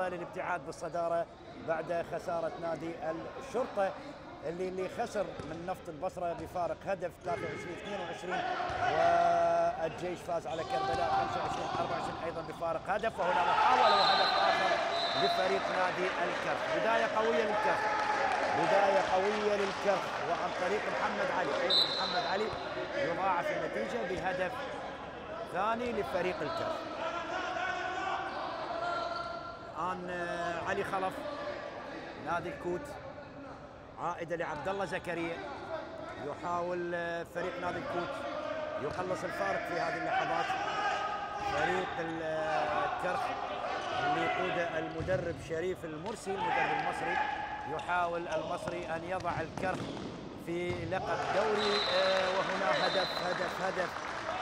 للابتعاد بالصدارة بعد خسارة نادي الشرطة اللي خسر من نفط البصرة بفارق هدف 23-22، والجيش فاز على كربلاء 25-24 أيضا بفارق هدف. وهنا محاولة وهدف آخر لفريق نادي الكرخ. بداية قوية للكرخ، بداية قوية للكرخ، وعن طريق محمد علي. أيضا محمد علي يضاعف النتيجة بهدف ثاني لفريق الكرخ. الآن علي خلف نادي الكوت، عائدة لعبد الله زكريا. يحاول فريق نادي الكوت يقلص الفارق في هذه اللحظات. فريق الكرخ اللي يقوده المدرب شريف المرسي المدرب المصري، يحاول المصري أن يضع الكرخ في لقب دوري. وهنا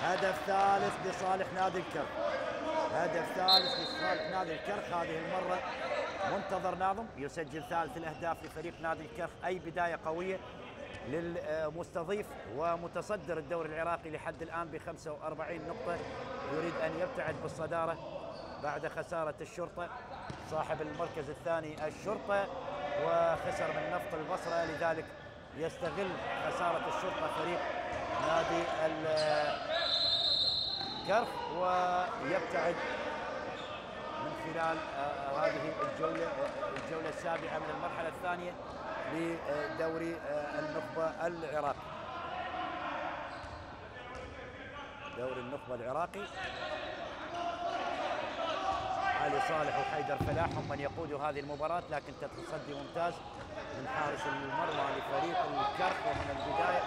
هدف ثالث لصالح نادي الكرخ، هدف ثالث لصالح نادي الكرخ. هذه المرة منتظر ناظم يسجل ثالث الأهداف لفريق نادي الكرخ. أي بداية قوية للمستضيف ومتصدر الدوري العراقي لحد الآن ب45 نقطة، يريد أن يبتعد بالصدارة بعد خسارة الشرطة. صاحب المركز الثاني الشرطة وخسر من نفط البصرة، لذلك يستغل خسارة الشرطة فريق نادي الكرخ ويبتعد من خلال هذه الجولة السابعة من المرحلة الثانية لدوري النخبة العراقي. دوري النخبة العراقي، علي صالح وحيدر فلاح هم من يقودوا هذه المباراة، لكن تصدي ممتاز من حارس المرمى لفريق الكرخ. ومن البداية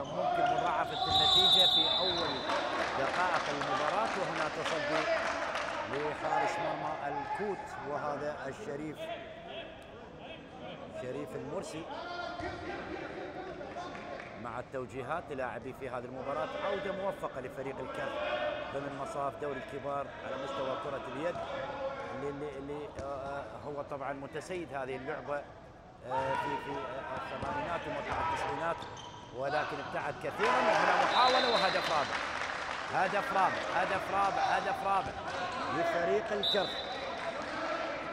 ممكن مضاعفة النتيجة في أول دقائق المباراة. وهنا تصدي لحارس مرمى الكوت، وهذا شريف المرسي مع التوجيهات للاعبي في هذه المباراة. عودة موفقة لفريق الكرخ ضمن مصاف دوري الكبار على مستوى كرة اليد، اللي هو طبعا متسيد هذه اللعبة في الثمانينات ومطلع التسعينات، ولكن ابتعد كثيرا. وهنا محاولة وهدف رابع لفريق الكرخ،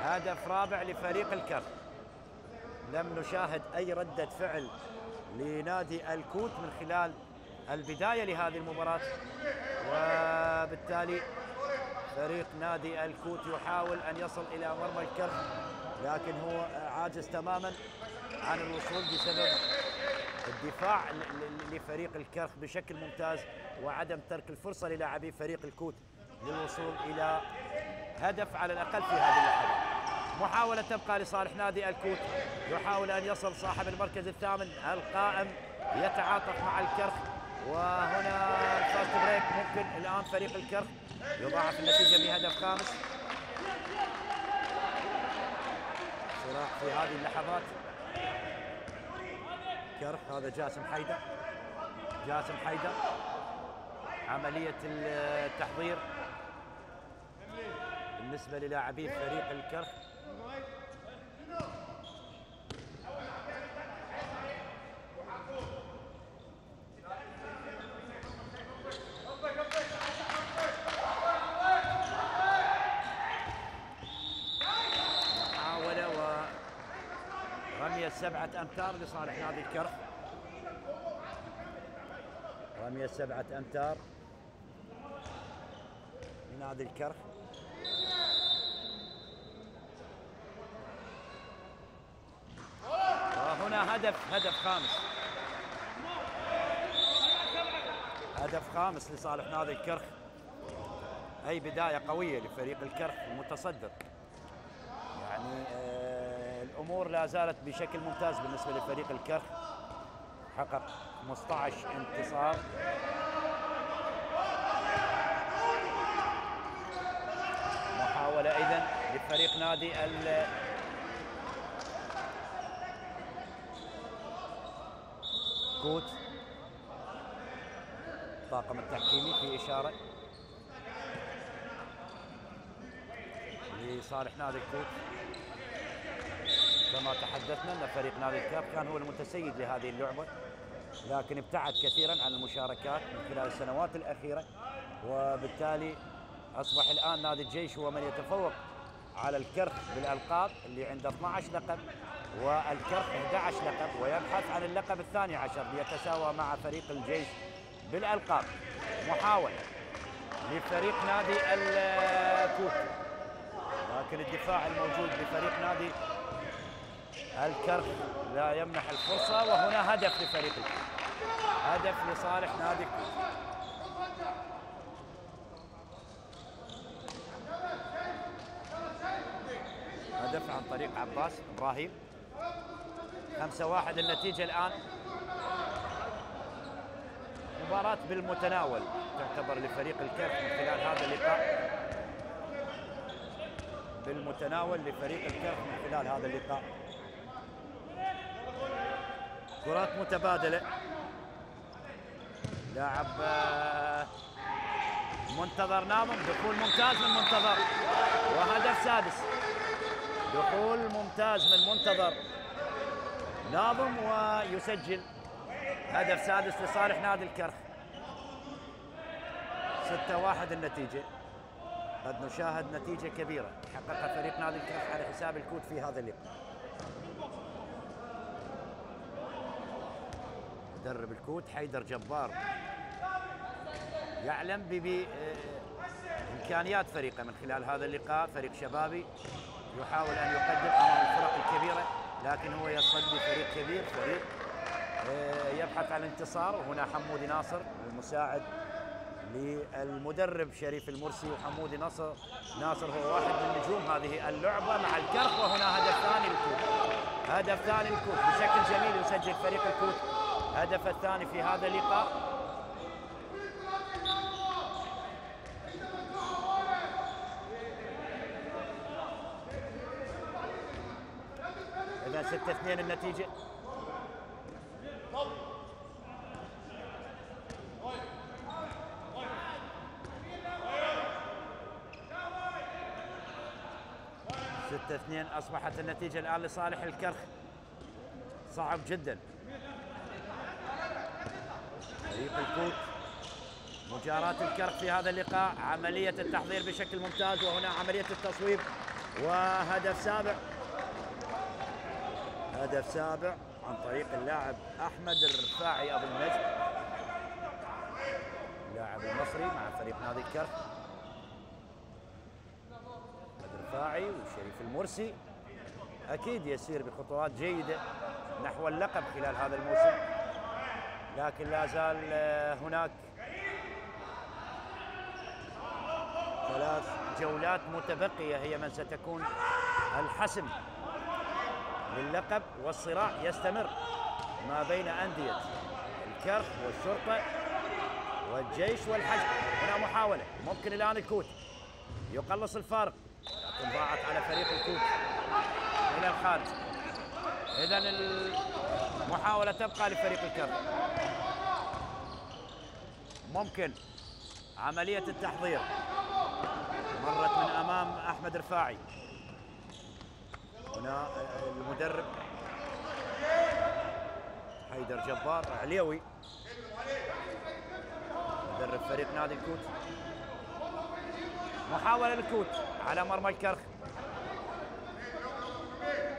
هدف رابع لفريق الكرخ. لم نشاهد أي ردة فعل لنادي الكوت من خلال البداية لهذه المباراة، وبالتالي فريق نادي الكوت يحاول أن يصل إلى مرمى الكرخ، لكن هو عاجز تماما عن الوصول بسبب الدفاع لفريق الكرخ بشكل ممتاز، وعدم ترك الفرصة للاعبي فريق الكوت للوصول إلى هدف على الأقل في هذه اللحظة. محاولة تبقى لصالح نادي الكوت، يحاول أن يصل صاحب المركز الثامن القائم يتعاطف مع الكرخ. وهنا الفاست بريك ممكن الآن فريق الكرخ يضاعف النتيجة بهدف خامس. صراع في هذه اللحظات كرخ. هذا جاسم حيدر عملية التحضير بالنسبة للاعبي فريق الكرخ. محاولة ورمية 7 أمتار لصالح نادي الكرخ، رمية 7 أمتار لنادي الكرخ. وهنا هدف خامس لصالح نادي الكرخ. أي بداية قوية لفريق الكرخ المتصدر. يعني الأمور لا زالت بشكل ممتاز بالنسبة لفريق الكرخ، حقق 15 انتصار. محاولة إذن لفريق نادي الكوت. الطاقم التحكيمي في إشارة لصالح نادي الكوت. كما تحدثنا أن فريق نادي الكرخ كان هو المتسيد لهذه اللعبة، لكن ابتعد كثيرا عن المشاركات من خلال السنوات الأخيرة، وبالتالي أصبح الآن نادي الجيش هو من يتفوق على الكرخ بالألقاب اللي عنده 12 لقب، والكرخ 11 لقب، ويبحث عن اللقب الثاني عشر ليتساوى مع فريق الجيش بالألقاب. محاولة لفريق نادي الكوت، لكن الدفاع الموجود بفريق نادي الكرخ لا يمنح الفرصة، وهنا هدف لفريق الكوت، هدف لصالح نادي الكوت. هدف عن طريق عباس إبراهيم. 5-1 النتيجة الآن. مباراة بالمتناول تعتبر لفريق الكرخ من خلال هذا اللقاء، بالمتناول لفريق الكرخ من خلال هذا اللقاء. كرات متبادلة، لاعب منتظر ناظم، دخول ممتاز من منتظر وهدف سادس. دخول ممتاز من منتظر ناظم ويسجل هدف سادس لصالح نادي الكرخ. 6-1 النتيجة. قد نشاهد نتيجة كبيرة حققها فريق نادي الكرخ على حساب الكوت في هذا اللقاء. مدرب الكوت حيدر جبار يعلم بإمكانيات فريقه من خلال هذا اللقاء. فريق شبابي يحاول أن يقدم أمام الفرق الكبيرة، لكن هو يصد بفريق كبير، فريق يبحث عن الانتصار. وهنا حمودي ناصر المساعد للمدرب شريف المرسي، وحمودي ناصر هو واحد من نجوم هذه اللعبة مع الكرخ. وهنا هدف ثاني للكوت، هدف ثاني للكوت بشكل جميل يسجل فريق الكوت هدف الثاني في هذا اللقاء. إذا 6-2 النتيجة. أصبحت النتيجة الآن لصالح الكرخ. صعب جدا فريق الكوت مجاراة الكرخ في هذا اللقاء. عملية التحضير بشكل ممتاز، وهنا عملية التصويب وهدف سابع. هدف سابع عن طريق اللاعب أحمد الرفاعي أبو النجم، اللاعب المصري مع فريق نادي الكرخ. أحمد الرفاعي وشريف المرسي أكيد يسير بخطوات جيدة نحو اللقب خلال هذا الموسم، لكن لا زال هناك 3 جولات متبقية هي من ستكون الحسم للقب، والصراع يستمر ما بين أندية الكرخ والشرطة والجيش والحشد. هنا محاولة، ممكن الآن الكوت يقلص الفارق، لكن ضاعت على فريق الكوت إلى الخارج. إذن المحاولة تبقى لفريق الكرخ. ممكن عملية التحضير مرت من أمام أحمد رفاعي. هنا المدرب حيدر جبار عليوي مدرب فريق نادي الكوت. محاولة للكوت على مرمى الكرخ.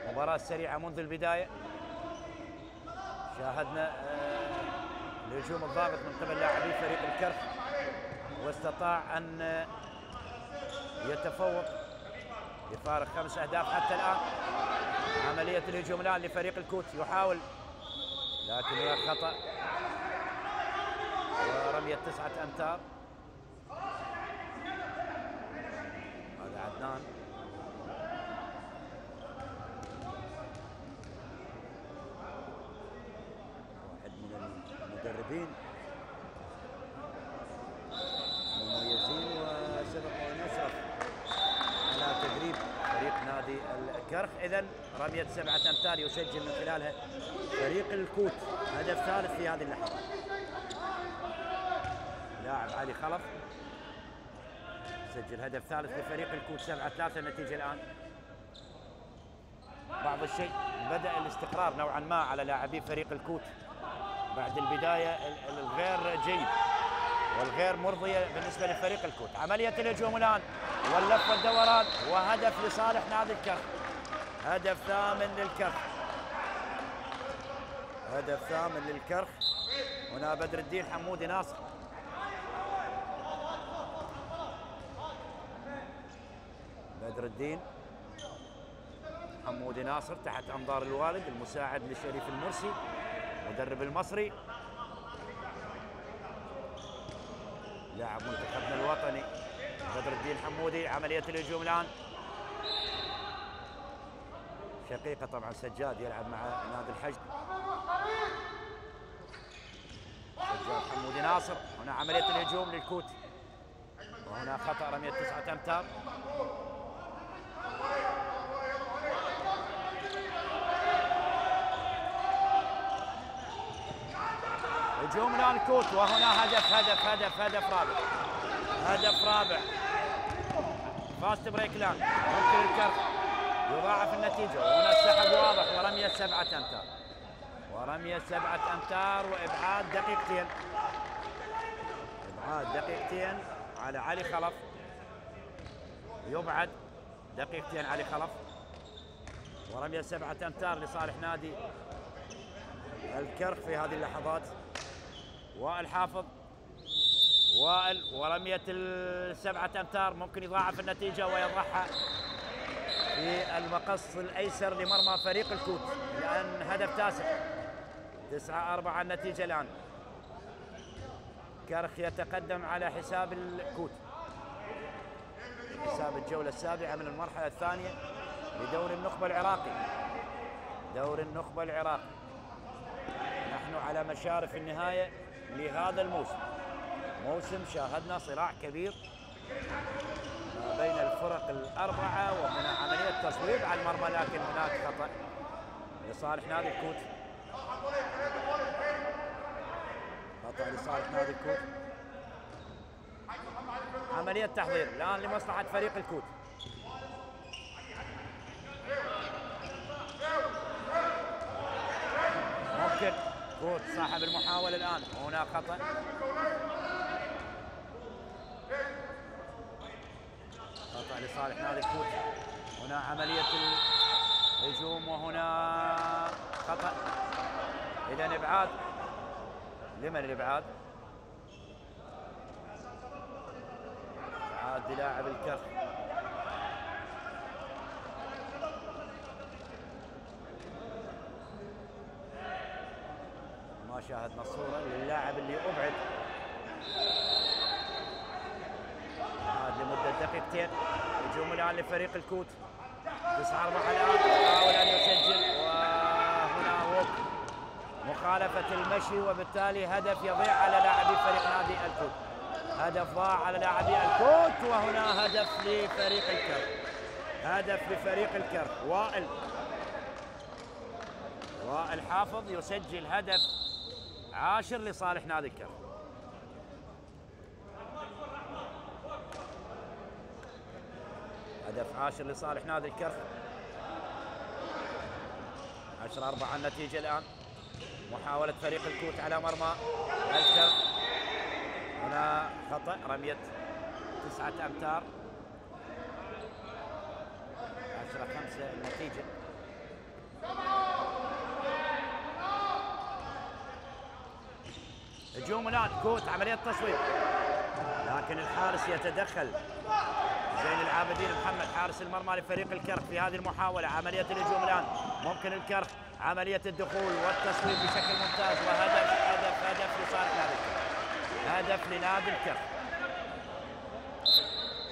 مباراة سريعة منذ البداية. شاهدنا الهجوم الضاغط من قبل لاعبي فريق الكرخ، واستطاع أن يتفوق بفارق 5 أهداف حتى الآن. عملية الهجوم الآن لفريق الكوت، يحاول لكن هناك خطأ ورمية 9 أمتار. هذا عدنان واحد من المدربين مميزين وسبق ونشر على تدريب فريق نادي الكرخ. إذن رمية 7 أمتار يسجل من خلالها فريق الكوت هدف ثالث في هذه اللحظة. لاعب علي خلف سجل هدف ثالث لفريق الكوت. 7-3 النتيجة الآن. بعض الشيء بدأ الاستقرار نوعا ما على لاعبي فريق الكوت بعد البداية الغير جيد والغير مرضية بالنسبة لفريق الكوت. عملية الهجوم الآن واللف والدوران، وهدف لصالح نادي الكرخ. هدف ثامن للكرخ، هدف ثامن للكرخ. هنا بدر الدين حمودي ناصر. بدر الدين حمودي ناصر تحت انظار الوالد المساعد لشريف المرسي مدرب المصري، لاعب منتخبنا الوطني. بدر الدين حمودي. عملية الهجوم الآن، شقيقة طبعا سجاد يلعب مع نادي الحشد. سجاد حمودي ناصر. هنا عملية الهجوم للكوت، وهنا خطأ رمية 9 أمتار. هجوم الآن الكوت، وهنا هدف رابع. هدف رابع. فاست بريك الآن، ممكن الكرخ يضاعف النتيجة، وهنا السحب واضح ورمية 7 أمتار. ورمية 7 أمتار وإبعاد دقيقتين. إبعاد دقيقتين على علي خلف. يبعد دقيقتين علي خلف، ورمية 7 أمتار لصالح نادي الكرخ في هذه اللحظات. وائل حافظ، وائل ورمية 7 أمتار ممكن يضاعف النتيجة ويضعها في المقص الأيسر لمرمى فريق الكوت، لأن هدف تاسع. 9-4 النتيجة الآن. كرخ يتقدم على حساب الكوت، حساب الجولة السابعة من المرحلة الثانية لدوري النخبة العراقي. دوري النخبة العراقي، نحن على مشارف النهاية لهذا الموسم. موسم شاهدنا صراع كبير ما بين الفرق الأربعة، وهنا عملية تصويب على المرمى، لكن هناك خطأ لصالح نادي الكوت. خطأ لصالح نادي الكوت. عملية تحضير الآن لمصلحة فريق الكوت. ممكن كوت صاحب المحاولة الآن، هنا خطأ. خطأ لصالح نادي الكوت. هنا عملية الهجوم، وهنا خطأ. إذا إبعاد. لمن الإبعاد؟ إبعاد للاعب الكرخ. ما شاهدنا الصورة للاعب اللي أبعد. هذا لمدة دقيقتين. هجوم الآن لفريق الكوت. 9-4 الآن، يحاول أن يسجل، وهنا ووك مخالفة المشي، وبالتالي هدف يضيع على لاعبي فريق نادي الكوت. هدف ضاع على لاعبي الكوت، وهنا هدف لفريق الكرخ. هدف لفريق الكرخ. وائل حافظ يسجل هدف 10 لصالح نادي الكرخ. هدف 10 لصالح نادي الكرخ. 10-4 النتيجة الآن. محاولة فريق الكوت على مرمى الكرخ. هنا خطأ، رمية 9 أمتار. 10-5 النتيجة. هجوم الآن كوت، عملية تصويب، لكن الحارس يتدخل. زين العابدين محمد حارس المرمى لفريق الكرخ في هذه المحاولة. عملية الهجوم الآن، ممكن الكرخ عملية الدخول والتصويب بشكل ممتاز، وهدف لصالح نادي الكرخ. هدف لنادي الكرخ.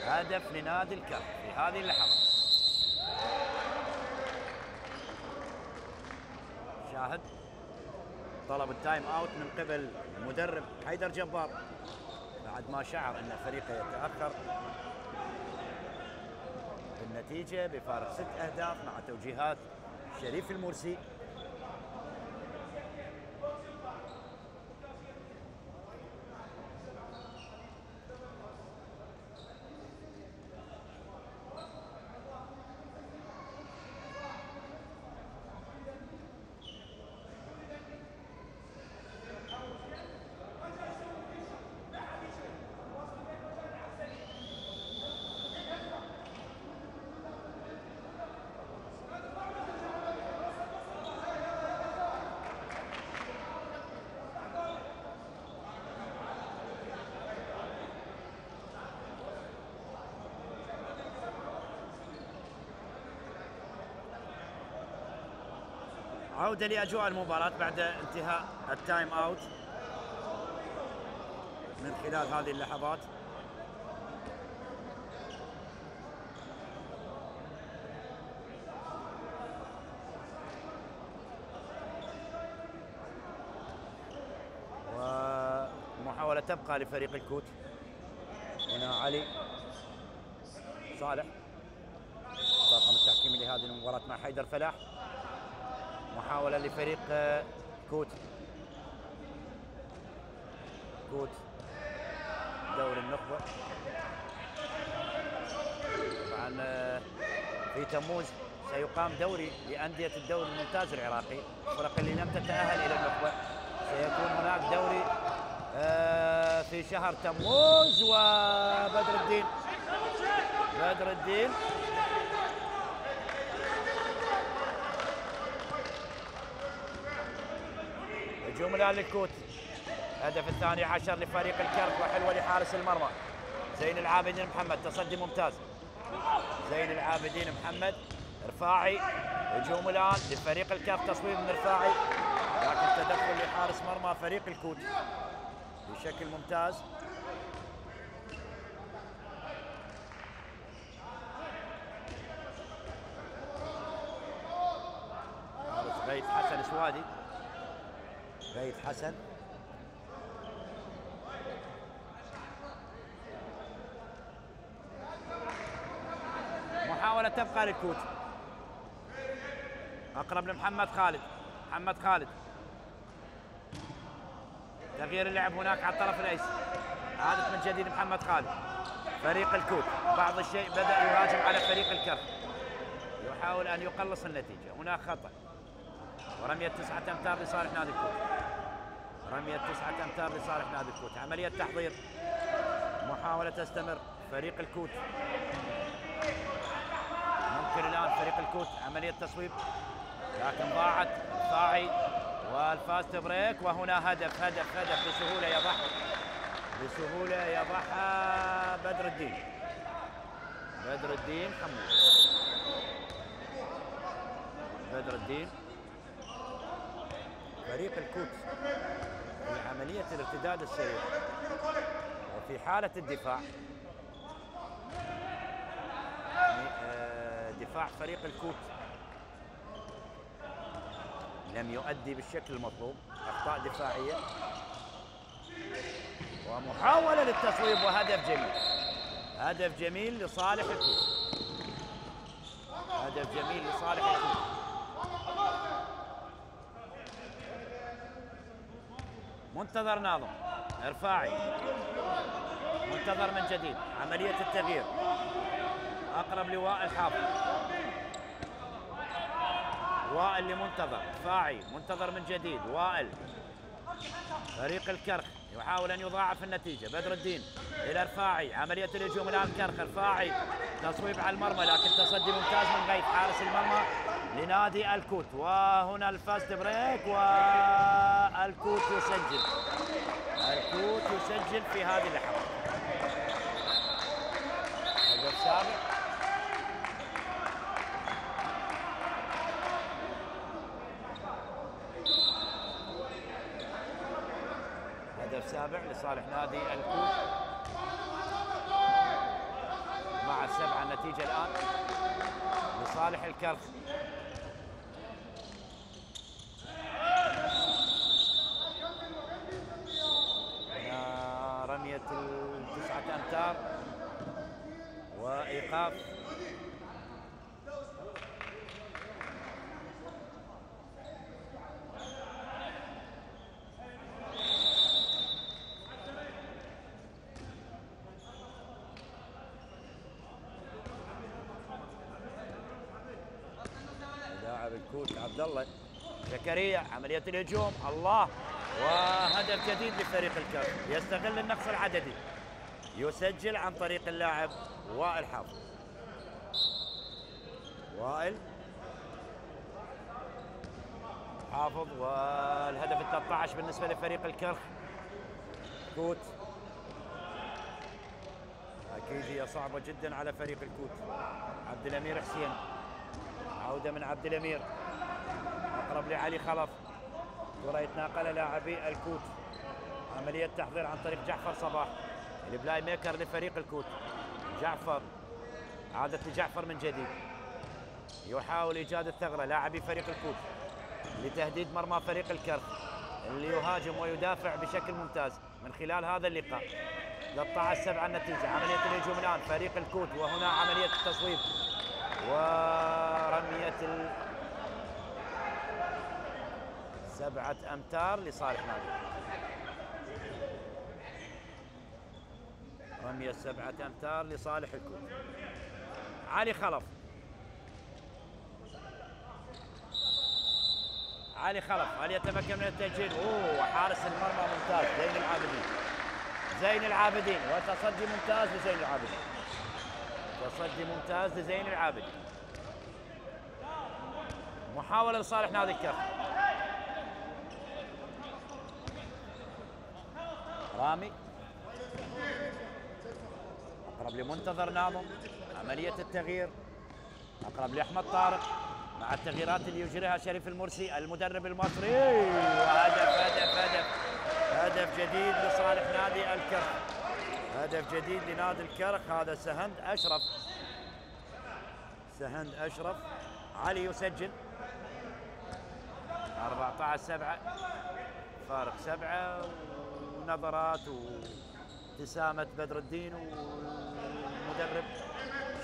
هدف لنادي الكرخ في هذه اللحظة. شاهد طلب التايم اوت من قبل المدرب حيدر جبار بعد ما شعر ان فريقه يتاخر بالنتيجه بفارق 6 أهداف مع توجيهات شريف المرسي. عودة لأجواء المباراة بعد انتهاء التايم اوت من خلال هذه اللحظات. ومحاولة تبقى لفريق الكوت. هنا علي صالح الطاقم التحكيمي لهذه المباراة مع حيدر فلاح. محاولة لفريق كوت دوري النخبة. طبعا في تموز سيقام دوري لأندية الدوري الممتاز العراقي، الفرق اللي لم تتأهل إلى النخبة. سيكون هناك دوري في شهر تموز. وبدر الدين هجوم الآن للكوت. هدف الثاني عشر لفريق الكرك وحلوة لحارس المرمى زين العابدين محمد. تصدي ممتاز زين العابدين محمد. رفاعي هجوم الآن لفريق الكرك. تصويب من رفاعي لكن تدخل لحارس مرمى فريق الكوت بشكل ممتاز. حارس غيث حسن سوادي. غيث حسن محاولة تبقى للكوت. أقرب لمحمد خالد. محمد خالد تغيير اللعب هناك على الطرف الأيسر. عادة من جديد محمد خالد. فريق الكوت بعض الشيء بدأ يهاجم على فريق الكرك، يحاول أن يقلص النتيجة. هناك خطأ ورمية 9 أمتار لصالح نادي الكوت. رمية 9 أمتار لصالح نادي الكوت. عملية تحضير. محاولة تستمر فريق الكوت. ممكن الآن فريق الكوت عملية تصويب لكن ضاعت. رفاعي والفاست بريك. وهنا هدف بسهولة يضعها بدر الدين حمود. بدر الدين. فريق الكوت في عملية الارتداد السريع وفي حالة الدفاع. دفاع فريق الكوت لم يؤدي بالشكل المطلوب. أخطاء دفاعية ومحاولة للتصويب وهدف جميل لصالح الكوت. منتظر ناظم. رفاعي منتظر من جديد. عملية التغيير. أقرب لوائل حافظ. وائل لمنتظر. رفاعي منتظر من جديد. وائل. فريق الكرخ يحاول أن يضاعف النتيجة. بدر الدين إلى رفاعي. عملية الهجوم الآن كرخ. رفاعي تصويب على المرمى لكن تصدي ممتاز من غيث حارس المرمى لنادي الكوت. وهنا الفاست بريك والكوت يسجل في هذه اللحظة. هدف سابق. هدف سابع لصالح نادي الكوت مع 7. النتيجة الآن لصالح الكرخ. هنا رمية 9 أمتار وإيقاف. لاعب الكوت عبد الله زكريا. عملية الهجوم. الله. وهدف جديد لفريق الكرك. يستغل النقص العددي. يسجل عن طريق اللاعب وائل حافظ. وائل حافظ. والهدف ال 13 بالنسبة لفريق الكرك. كوت أكيد هي صعبة جدا على فريق الكوت. عبد الأمير حسين. عودة من عبد الأمير. أقرب لعلي خلف. كرة يتناقلها لاعبي الكوت. عملية تحضير عن طريق جعفر صباح، البلاي ميكر لفريق الكوت. جعفر، عادة لجعفر من جديد، يحاول إيجاد الثغرة لاعبي فريق الكوت لتهديد مرمى فريق الكرخ اللي يهاجم ويدافع بشكل ممتاز من خلال هذا اللقاء. 13-7 النتيجة. عملية الهجوم الآن فريق الكوت، وهنا عملية التصويب ورمية 7 أمتار لصالح نادي. رمية 7 أمتار لصالح الكوت. علي خلف، علي خلف، هل يتمكن من التسجيل؟ اوه، حارس المرمى ممتاز زين العابدين، زين العابدين، وتصدي ممتاز لزين العابدين، تصدي ممتاز لزين العابدين. محاولة لصالح نادي الكرخ. رامي أقرب لمنتظر ناظم، عملية التغيير أقرب لأحمد طارق مع التغييرات اللي يجريها شريف المرسي المدرب المصري. وهدف هدف هدف هدف جديد لصالح نادي الكرخ، هدف جديد لنادي الكرخ. هذا سهند أشرف، سهند أشرف. علي يسجل. 14-7، فارق 7، ونظرات وابتسامة بدر الدين والمدرب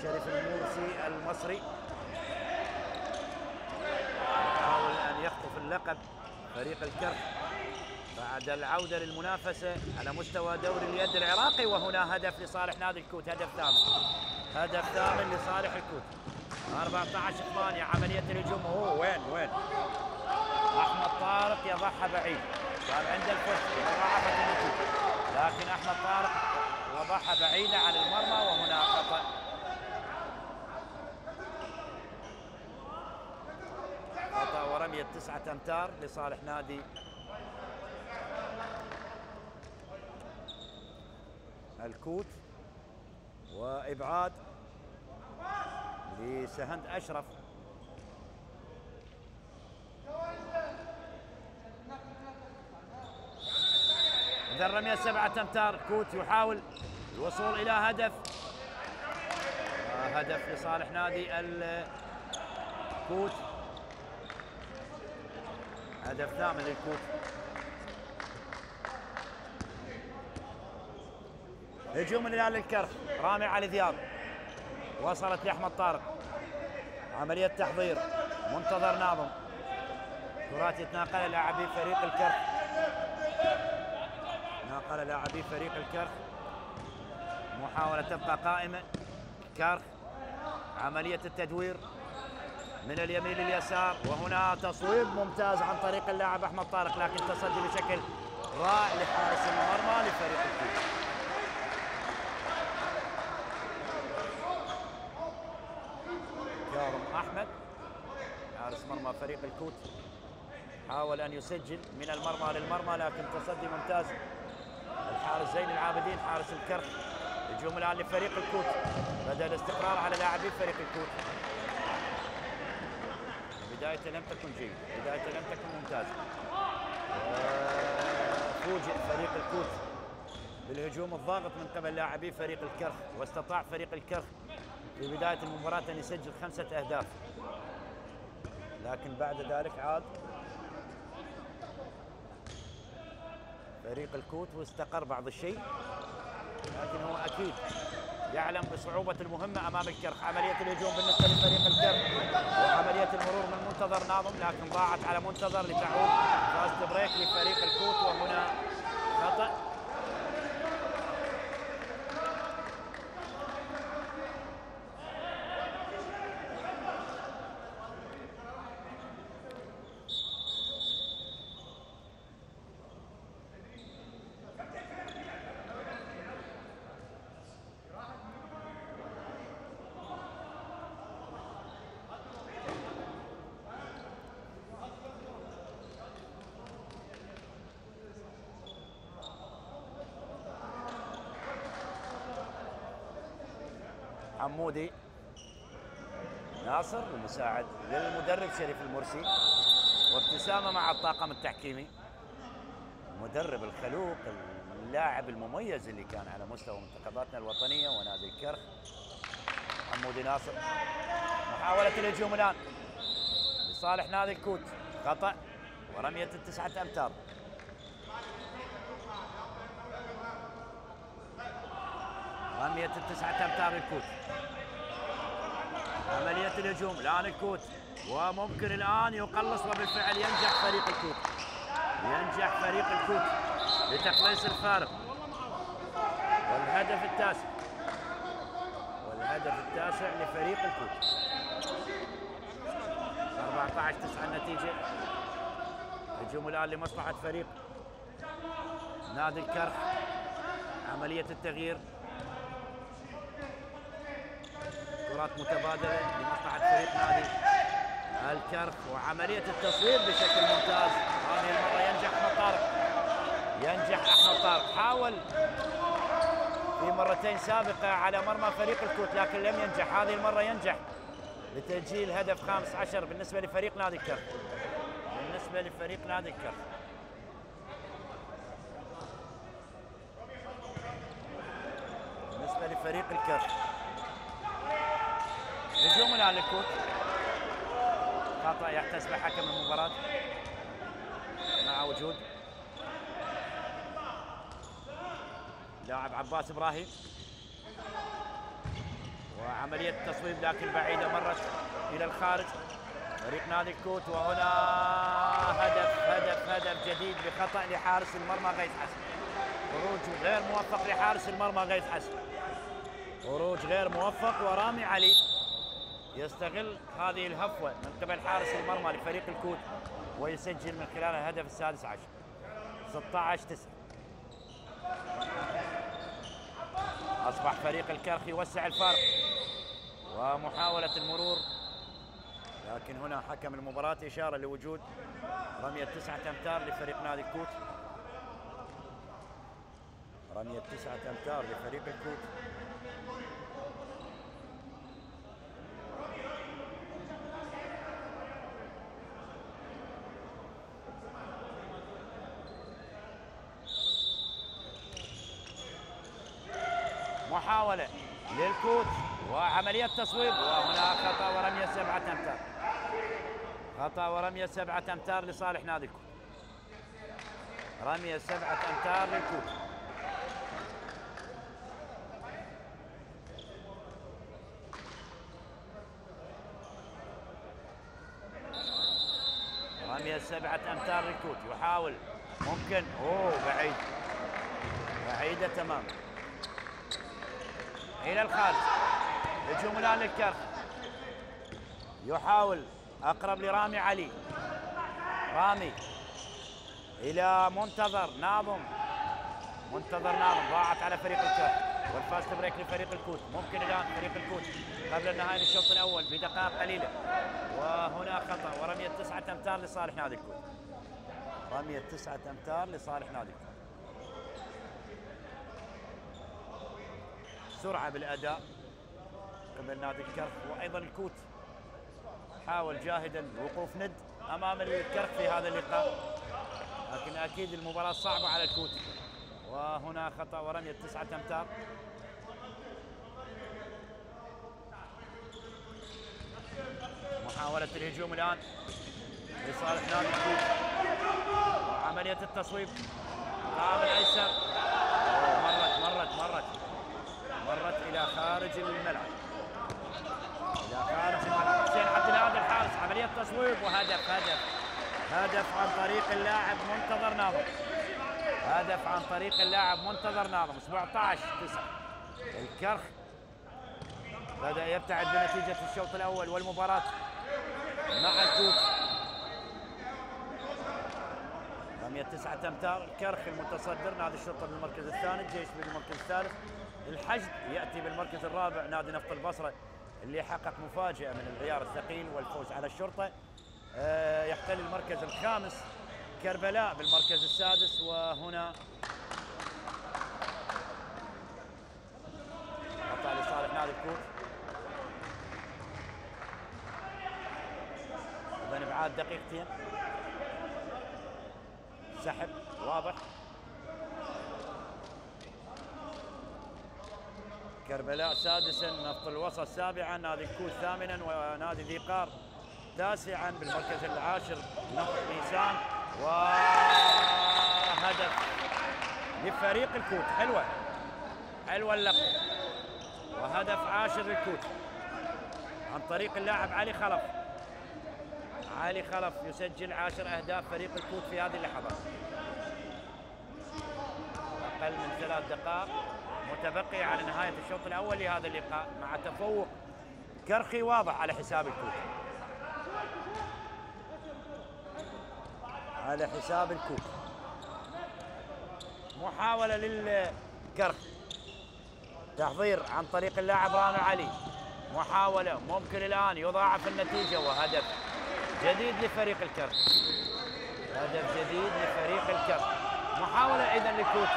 شريف المرسي المصري. يحاول أن يخطف اللقب فريق الكرخ بعد العودة للمنافسة على مستوى دوري اليد العراقي. وهنا هدف لصالح نادي الكوت، هدف ثامن، هدف ثامن لصالح الكوت. 14-8. عملية الهجوم، هو وين أحمد طارق يضعها بعيد، كان عنده الفرصة لمضاعفة النتيجة، لكن أحمد طارق وضعها بعيدة عن المرمى، وهنا خطأ. خطأ ورمية 9 أمتار لصالح نادي الكوت، وإبعاد لسهند أشرف. إذا الرمية 7 أمتار. كوت يحاول الوصول إلى هدف، هدف لصالح نادي الكوت، هدف ثامن للكوت. هجوم الهلال للكرخ. رامي علي ذياب، وصلت لاحمد طارق، عمليه تحضير. منتظر ناظم، كرات يتناقلها لاعبي فريق الكرخ، ناقل لاعبي فريق الكرخ. محاوله تبقى قائمه. كرخ، عمليه التدوير من اليمين لليسار، وهنا تصويب ممتاز عن طريق اللاعب احمد طارق، لكن تصدي بشكل رائع لحارس المرمى لفريق الكوت. كاظم احمد حارس مرمى فريق الكوت حاول ان يسجل من المرمى للمرمى، لكن تصدي ممتاز الحارس زين العابدين حارس الكرخ. هجوم الان لفريق الكوت، بدا الاستقرار على لاعبي فريق الكوت. بداية لم تكن جيدة، بداية لم تكن ممتازة. فوجئ فريق الكوت بالهجوم الضاغط من قبل لاعبي فريق الكرخ، واستطاع فريق الكرخ في بداية المباراة أن يسجل 5 أهداف، لكن بعد ذلك عاد فريق الكوت واستقر بعض الشيء، لكن هو أكيد يعلم بصعوبة المهمة أمام الكرخ. عملية الهجوم بالنسبة لفريق الكرخ، وعملية المرور من منتظر ناظم، لكن ضاعت على منتظر لتعود فاست بريك لفريق الكوت، وهنا خطأ. حمودي ناصر المساعد للمدرب شريف المرسي، وابتسامة مع الطاقم التحكيمي، المدرب الخلوق، اللاعب المميز اللي كان على مستوى منتخباتنا الوطنية ونادي الكرخ، حمودي ناصر. محاولة الهجوم الآن لصالح نادي الكوت، خطأ ورمية 9 أمتار. رمية 9 أمتار للكوت. عملية الهجوم الآن الكوت، وممكن الآن يقلص، وبالفعل ينجح فريق الكوت. ينجح فريق الكوت لتقليص الفارق. والهدف التاسع. والهدف التاسع لفريق الكوت. 14-9 النتيجة. هجوم الآن لمصلحة فريق نادي الكرخ. عملية التغيير. كرات متبادلة لمصلحة فريق نادي الكرخ، وعملية التصويب بشكل ممتاز. هذه المرة ينجح أحمد طارق. ينجح أحمد طارق. حاول في مرتين سابقة على مرمى فريق الكوت لكن لم ينجح. هذه المرة ينجح لتسجيل هدف 15 بالنسبة لفريق نادي الكرخ. بالنسبة لفريق نادي الكرخ. بالنسبة لفريق الكرخ. هجوم الآن للكوت. خطأ يحتسبه حكم المباراة مع وجود لاعب عباس إبراهيم. وعملية التصويب لكن بعيدة، مرت إلى الخارج. فريق نادي الكوت، وهنا هدف جديد بخطأ لحارس المرمى غيث حسن. خروج غير موفق لحارس المرمى غيث حسن. خروج غير موفق، ورامي علي يستغل هذه الهفوة من قبل حارس المرمى لفريق الكوت ويسجل من خلال الهدف السادس عشر. 16-9. أصبح فريق الكرخ يوسع الفارق، ومحاولة المرور لكن هنا حكم المباراة إشارة لوجود رمية 9 أمتار لفريق نادي الكوت. رمية 9 أمتار لفريق الكوت. محاولة للكوت وعملية تصويب، وهنا خطأ ورمية 7 أمتار. خطأ ورمية 7 أمتار لصالح نادي الكوت. رمية 7 أمتار للكوت. رمية 7 أمتار للكوت. يحاول، ممكن، بعيد، بعيدة تماما إلى الخارج. هجوم الآن للكرخ. يحاول أقرب لرامي علي. رامي إلى منتظر ناظم. منتظر ناظم، ضاعت على فريق الكرخ. والفاست بريك لفريق الكوت. ممكن الآن فريق الكوت قبل النهاية للشوط الأول بدقائق قليلة. وهنا خطأ ورمية 9 أمتار لصالح نادي الكوت. رمية 9 أمتار لصالح نادي الكوت. سرعة بالأداء قبل نادي الكرخ، وأيضا الكوت حاول جاهدا الوقوف ند أمام الكرخ في هذا اللقاء، لكن أكيد المباراة صعبة على الكوت. وهنا خطأ ورمية 9 أمتار. محاولة الهجوم الآن لصالح نادي الكوت، وعملية التصويب قام الأيسر. مرت إلى خارج الملعب. إلى خارج الملعب. حسين عبد الهادي الحارس. عملية تصويب وهدف. هدف عن طريق اللاعب منتظر ناظم. هدف عن طريق اللاعب منتظر ناظم. 17-9. الكرخ بدأ يبتعد بنتيجة الشوط الأول والمباراة مع الكوت. رمية 9 أمتار. الكرخ المتصدر، نادي الشرطة بالمركز الثاني، الجيش بالمركز الثالث، الحشد يأتي بالمركز الرابع، نادي نفط البصرة اللي حقق مفاجأة من العيار الثقيل والفوز على الشرطة يحتل المركز الخامس، كربلاء بالمركز السادس. وهنا خطأ لصالح نادي الكوت. إذن ابعاد دقيقتين. سحب واضح. كربلاء سادسا، نفط الوسط سابعا، نادي الكوت ثامنا، ونادي ذي قار تاسعا. بالمركز العاشر نفط ميسان، وهدف لفريق الكوت. حلوة اللقطة، وهدف عاشر للكوت عن طريق اللاعب علي خلف. علي خلف يسجل 10 أهداف فريق الكوت في هذه اللحظات. أقل من 3 دقائق متبقية على نهاية الشوط الأول لهذا اللقاء، مع تفوق كرخي واضح على حساب الكوت. على حساب الكوت. محاولة للكرخي، تحضير عن طريق اللاعب رامي علي، محاولة ممكن الآن يضاعف النتيجة، وهدف جديد لفريق الكرخ. هدف جديد لفريق الكرخ. محاولة إذن للكوت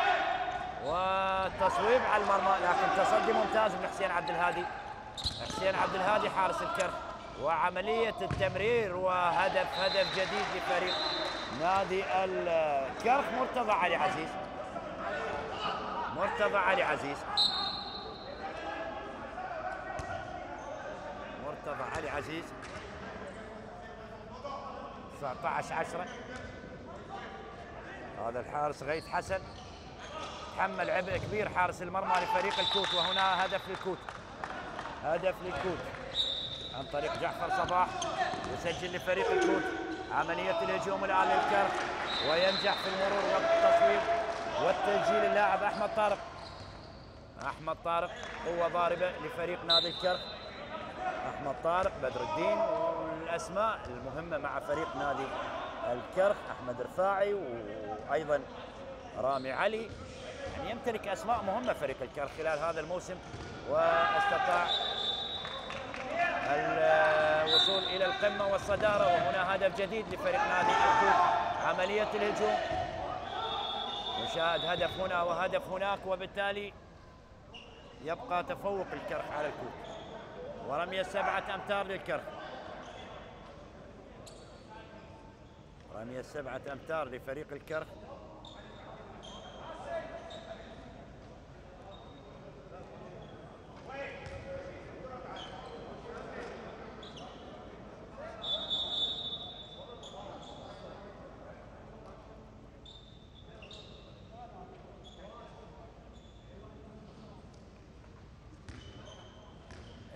وتصويب على المرمى، لكن تصدي ممتاز من حسين عبد الهادي. حسين عبد الهادي حارس الكرخ، وعملية التمرير، هدف جديد لفريق نادي الكرخ. مرتضى علي عزيز. مرتضى علي عزيز 19/10. هذا الحارس غيث حسن تحمل عبء كبير، حارس المرمى لفريق الكوت. وهنا هدف للكوت عن طريق جعفر صباح، يسجل لفريق الكوت. عملية الهجوم الآن للكرخ، وينجح في المرور والتصويب والتسجيل اللاعب أحمد طارق. قوة ضاربة لفريق نادي الكرخ. أحمد طارق، بدر الدين، والأسماء المهمة مع فريق نادي الكرخ أحمد رفاعي، وأيضا رامي علي. يعني يمتلك أسماء مهمة فريق الكرخ خلال هذا الموسم، واستطاع الوصول إلى القمة والصدارة. وهنا هدف جديد لفريق نادي الكوت. عملية الهجوم، نشاهد هدف هنا وهدف هناك، وبالتالي يبقى تفوق الكرخ على الكوت. ورمية 7 أمتار للكرخ. رمية 7 أمتار لفريق الكرخ.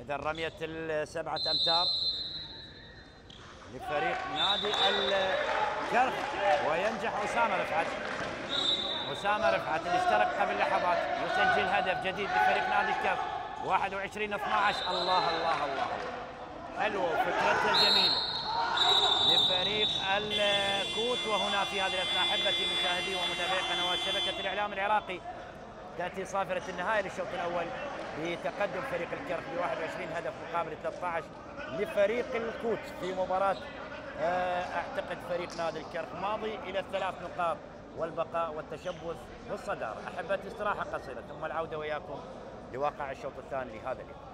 إذا رمية 7 أمتار لفريق نادي الكرخ، وينجح أسامة رفعت اللي اشترك قبل لحظات يسجل هدف جديد لفريق نادي الكرخ. 21/12. الله الله الله، حلوة وفكرتها جميلة لفريق الكوت. وهنا في هذه الأثناء أحبتي مشاهدي ومتابعي قنوات شبكة الإعلام العراقي، تأتي صافرة النهاية للشوط الأول بتقدم فريق الكرخ ب 21 هدف مقابل 13 لفريق الكوت في مباراة أعتقد فريق نادي الكرخ ماضي إلى 3 نقاط والبقاء والتشبث بالصدارة. أحبتي استراحة قصيرة ثم العودة وياكم لواقع الشوط الثاني لهذا اليوم.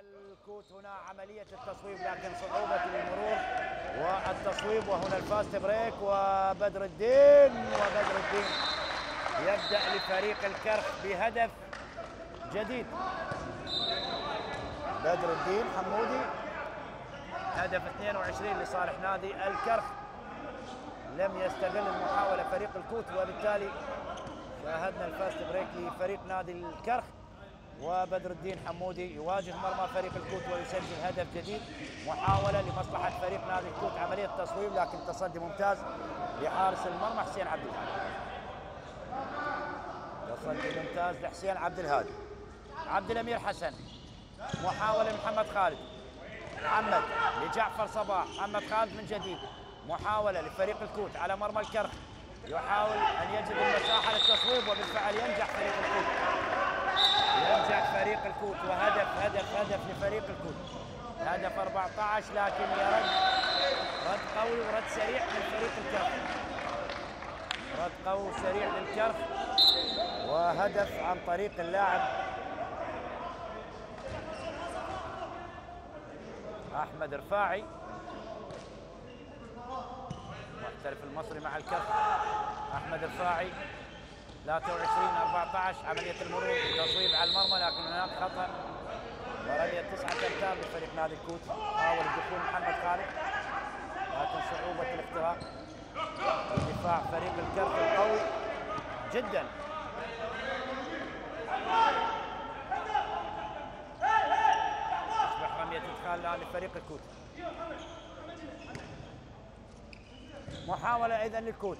الكوت هنا عملية التصويب لكن صعوبة المرور والتصويب، وهنا الفاست بريك وبدر الدين يبدأ لفريق الكرخ بهدف جديد. بدر الدين حمودي هدف 22 لصالح نادي الكرخ. لم يستغل المحاولة فريق الكوت، وبالتالي شاهدنا الفاست بريك لفريق نادي الكرخ، وبدر الدين حمودي يواجه مرمى فريق الكوت ويسجل هدف جديد. محاولة لمصلحة فريق نادي الكوت عملية تصويب، لكن تصدي ممتاز لحارس المرمى حسين عبد الهادي. تصدي ممتاز لحسين عبد الهادي. عبد الأمير حسن، محاولة محمد خالد، محمد لجعفر صباح، محمد خالد من جديد، محاولة لفريق الكوت على مرمى الكرخ، يحاول أن يجد المساحة للتصويب وبالفعل ينجح فريق الكوت. وهدف لفريق الكوت، هدف 14، لكن يرد رد قوي ورد سريع من فريق الكرخ، رد قوي سريع للكرخ، وهدف عن طريق اللاعب أحمد رفاعي المحترف المصري مع الكرخ. أحمد رفاعي 23-14 عملية المرور، تصويب على المرمى لكن هناك خطأ ورمية 9 أمتار لفريق نادي الكوت. حاول الدخول محمد خالد لكن صعوبة الاختراق دفاع فريق الكرخ القوي جدا. تصبح رمية إدخال الآن لفريق الكوت. محاولة إذن للكوت.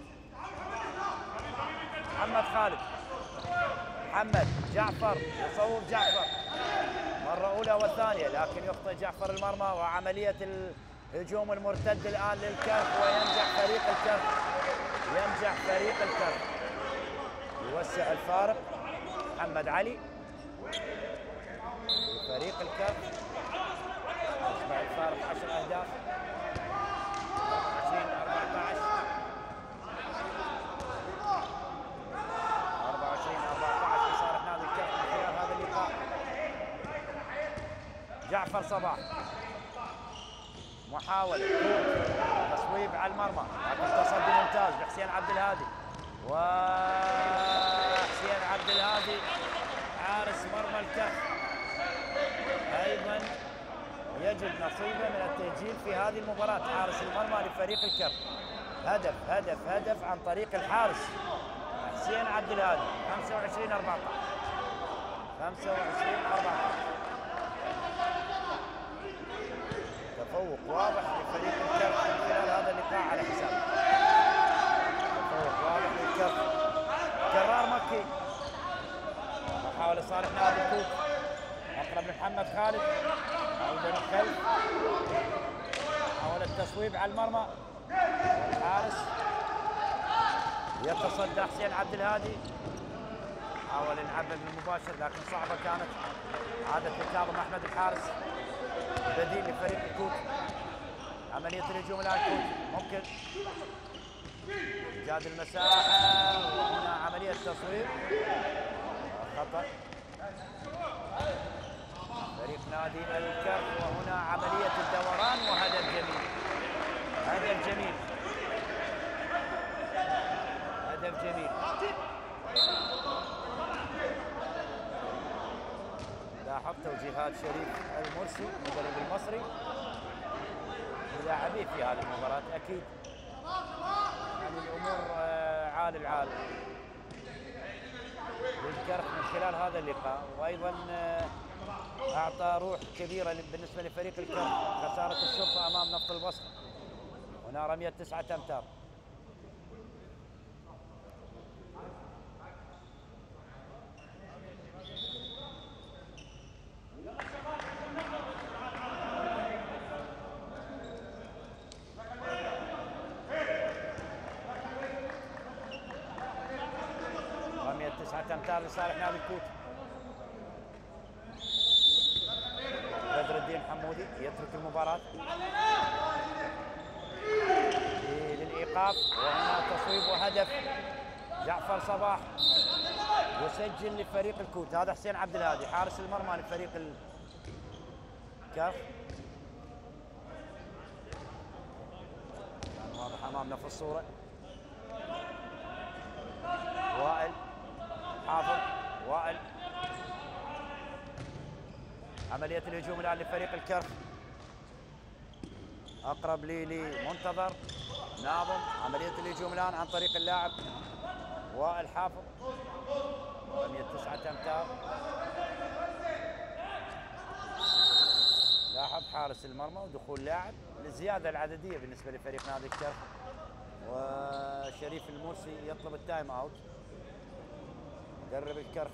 محمد خالد، محمد جعفر يصوب جعفر مرة أولى والثانية، لكن يخطئ جعفر المرمى، وعملية الهجوم المرتد الآن للكرخ، وينجح فريق الكرخ يوسع الفارق. محمد علي لفريق الكرخ يصبح الفارق 10 أهداف 24-14 لصالح نادي الكرخ من خلال هذا اللقاء. جعفر صباح، محاولة تصويب على المرمى لكن تصدي ممتاز لحسين عبد الهادي، وحسين عبد الهادي حارس مرمى الكرخ أيضا يجد نصيبه من التسجيل في هذه المباراة. حارس المرمى لفريق الكرخ، هدف عن طريق الحارس حسين عبد الهادي. 25-14 تفوق واضح لفريق الكرخ من خلال هذا اللقاء على حسابه. تفوق واضح للكرخ. جرار مكي، محاولة صالح نادي الكوت، أقرب لمحمد خالد، عودة من الخلف، محاولة التصويب على المرمى، الحارس يتصدى حسين عبد الهادي، حاول ينعبد بالمباشر لكن صعبة كانت. عادة لكاظم أحمد الحارس بديل لفريق الكوت. عملية الهجوم الآن الكوت ممكن إيجاد المساحة، وهنا عملية تصويب خطأ فريق نادي الكرخ، وهنا عملية الدوران وهدف جميل. لاحظ توجيهات شريف المرسي المدرب المصري للاعبيه في هذه المباراة. أكيد يعني الأمور عال العال للكرخ من خلال هذا اللقاء، وأيضا أعطى روح كبيرة بالنسبة لفريق الكرخ. خسارة الشرطة أمام نفط البصر، هنا رمية 9 أمتار. رمية 9 أمتار لصالح نادي الكوت. بدر الدين حمودي يترك المباراة للإيقاف، وهنا تصويب وهدف. جعفر صباح يسجل لفريق الكوت. هذا حسين عبد الهادي حارس المرمى لفريق الكرخ. كان واضح امامنا في الصوره. وائل حافظ، وائل. عمليه الهجوم الان لفريق الكرخ. اقرب لي لمنتظر ناظم. عمليه الهجوم الان عن طريق اللاعب وائل حافظ. رمية 9 أمتار. لاحظ حارس المرمى ودخول لاعب للزياده العدديه بالنسبه لفريق نادي الكرخ. وشريف المرسي يطلب التايم اوت. مدرب الكرخ.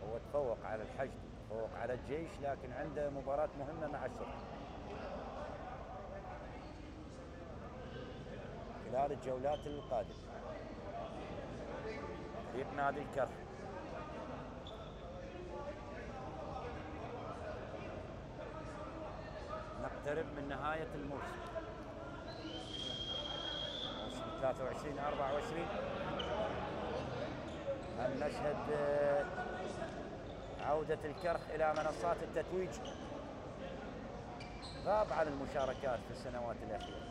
هو تفوق على الحشد، تفوق على الجيش، لكن عنده مباراة مهمة مع الشرطة خلال الجولات القادمة. فريق نادي الكرخ. نقترب من نهاية الموسم، موسم 23-24. هل نشهد عودة الكرخ إلى منصات التتويج؟ غاب عن المشاركات في السنوات الأخيرة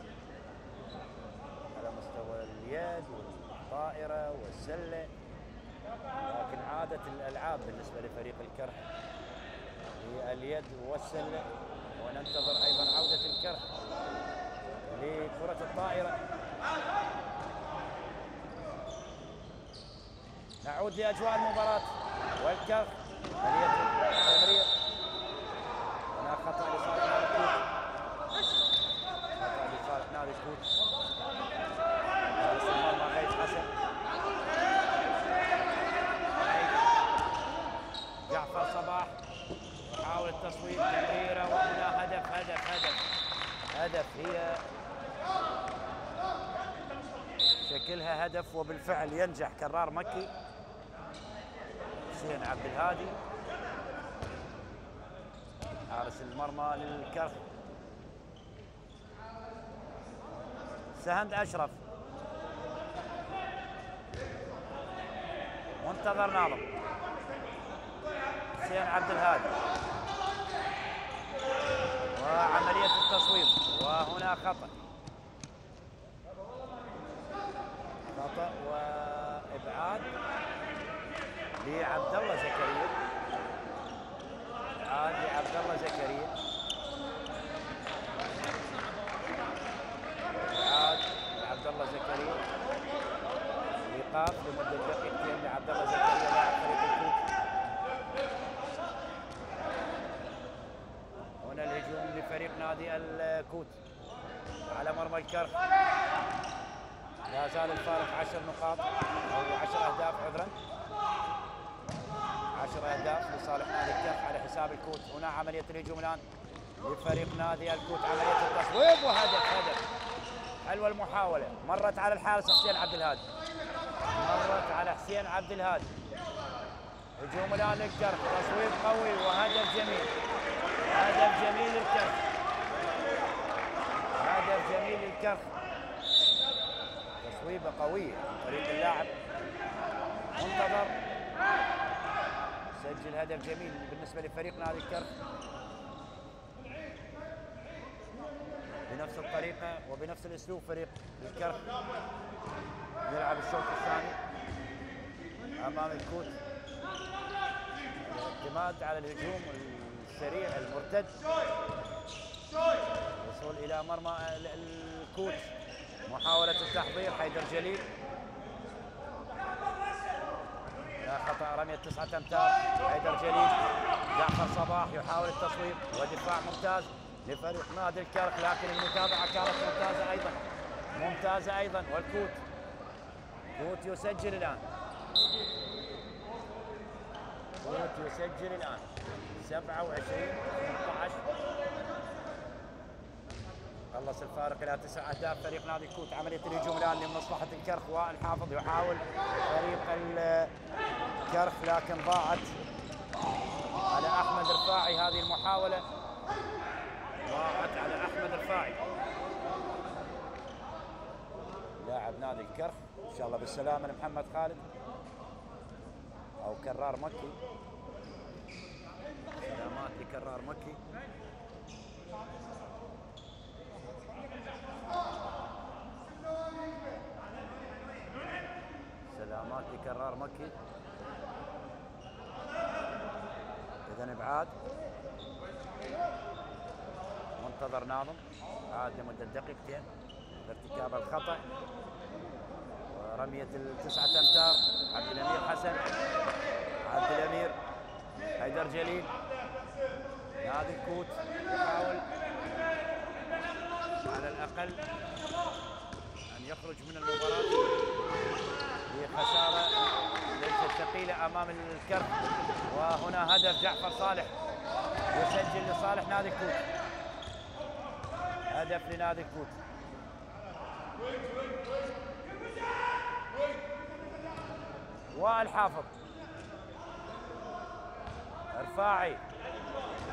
على مستوى اليد والطائرة والسلة، لكن عادت الألعاب بالنسبة لفريق الكرخ هي اليد والسلة. وننتظر أيضا عودة الكرخ لكرة الطائرة. نعود لأجواء المباراة والكرخ. عملية التمرير. هنا خطأ لصالح نادي الكوت. خطأ لصالح نادي الكوت. حارس المرمى غيث حسن. جعفر صباح يحاول التصويب، تمريره، وهنا هدف هدف هدف هدف. هي شكلها هدف، وبالفعل ينجح كرار مكي. حسين عبد الهادي حارس المرمى للكرخ. سهند أشرف. منتظر ناظم. حسين عبد الهادي. وعملية التصويب، وهنا خطأ. خطأ وإبعاد لعبد الله زكريا. إبعاد لعبد الله زكريا. إبعاد لعبد الله زكريا. إيقاف لمدة دقيقتين لعبد الله زكريا لاعب فريق الكوت. هنا الهجوم لفريق نادي الكوت على مرمى الكرخ. لا زال الفارق 10 نقاط او 10 اهداف، عذرا 10 اهداف لصالح نادي الكرخ على حساب الكوت. هنا عمليه الهجوم الان لفريق نادي الكوت. عمليه التصويب وهدف هدف. حلوه المحاوله، مرت على الحارس حسين عبد الهادي. مرت على حسين عبد الهادي. هجوم الان للكرخ، تصويب قوي وهدف جميل. هدف جميل للكرخ. هدف جميل للكرخ. تصويبه قويه عن طريق اللاعب منتظر. سجل هدف جميل بالنسبه لفريق نادي الكرخ. بنفس الطريقه وبنفس الاسلوب فريق الكرخ يلعب الشوط الثاني امام الكوت. الاعتماد على الهجوم السريع المرتد. وصول الى مرمى الكوت. محاولة التحضير حيدر جليل. لا خطأ، رمية 9 أمتار. حيدر جليل. جعفر صباح يحاول التصويب، ودفاع ممتاز لفريق نادي الكرخ، لكن المتابعة كانت ممتازة أيضا. ممتازة أيضا. والكوت كوت يسجل الآن. كوت يسجل الآن 27-18. خلص الفارق الى 9 اهداف فريق نادي الكوت. عمليه الهجوم الان لمصلحه الكرخ. وائل حافظ يحاول فريق الكرخ، لكن ضاعت على أحمد رفاعي. هذه المحاولة ضاعت على أحمد رفاعي لاعب نادي الكرخ. إن شاء الله بالسلامة لمحمد خالد أو كرار مكي. سلامات لكرار مكي. سلامات لكرار مكي. إذن ابعاد منتظر ناظم، عاد لمدة دقيقتين لارتكاب الخطأ. ورمية ال9 أمتار عبد الأمير حسن، عبد الأمير حيدر جليل. نادي الكوت يحاول على الأقل أن يخرج من المباراة بخسارة ليست ثقيلة أمام الكرخ. وهنا هدف جعفر صالح يسجل لصالح نادي الكوت. هدف لنادي الكوت. والحافظ رفاعي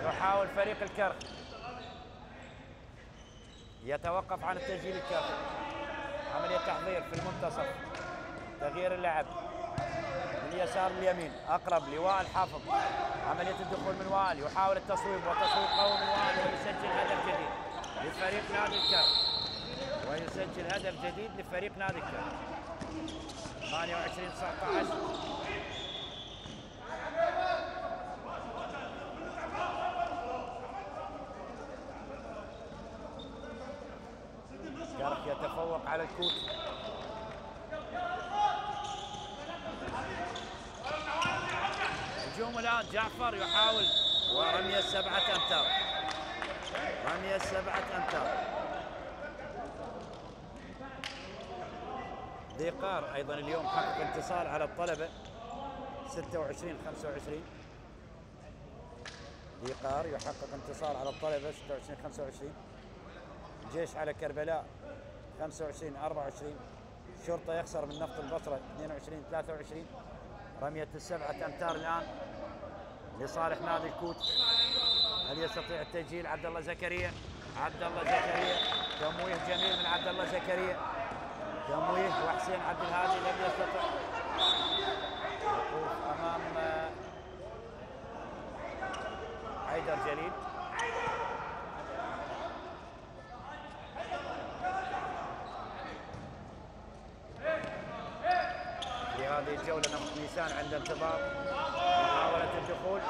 يحاول فريق الكرخ يتوقف عن التسجيل. الكرخ عملية تحضير في المنتصف، تغيير اللعب من اليسار لليمين، اقرب لوائل حافظ. عملية الدخول من وائل، يحاول التصويب وتصويب قوي من وائل ويسجل هدف جديد لفريق نادي الكرخ. ويسجل هدف جديد لفريق نادي الكرخ. 28-19. الكرخ يتفوق على الكوت. هجوم الآن، جعفر يحاول ورمية 7 أمتار. رمية 7 أمتار. ديقار أيضا اليوم حقق انتصار على الطلبة 26-25. ديقار يحقق انتصار على الطلبة 26-25. الجيش على كربلاء 25-24. الشرطة يخسر من نفط البصرة 22-23. رمية ال7 أمتار الآن لصالح نادي الكوت. هل يستطيع التسجيل؟ عبد الله زكريا. عبد الله زكريا، تمويه جميل من عبد الله زكريا. تمويه وحسين عبد الهادي لم يستطع. وقوف امام حيدر جليل. في هذه الجولة نمط نيسان عند انتظار محاولة الدخول.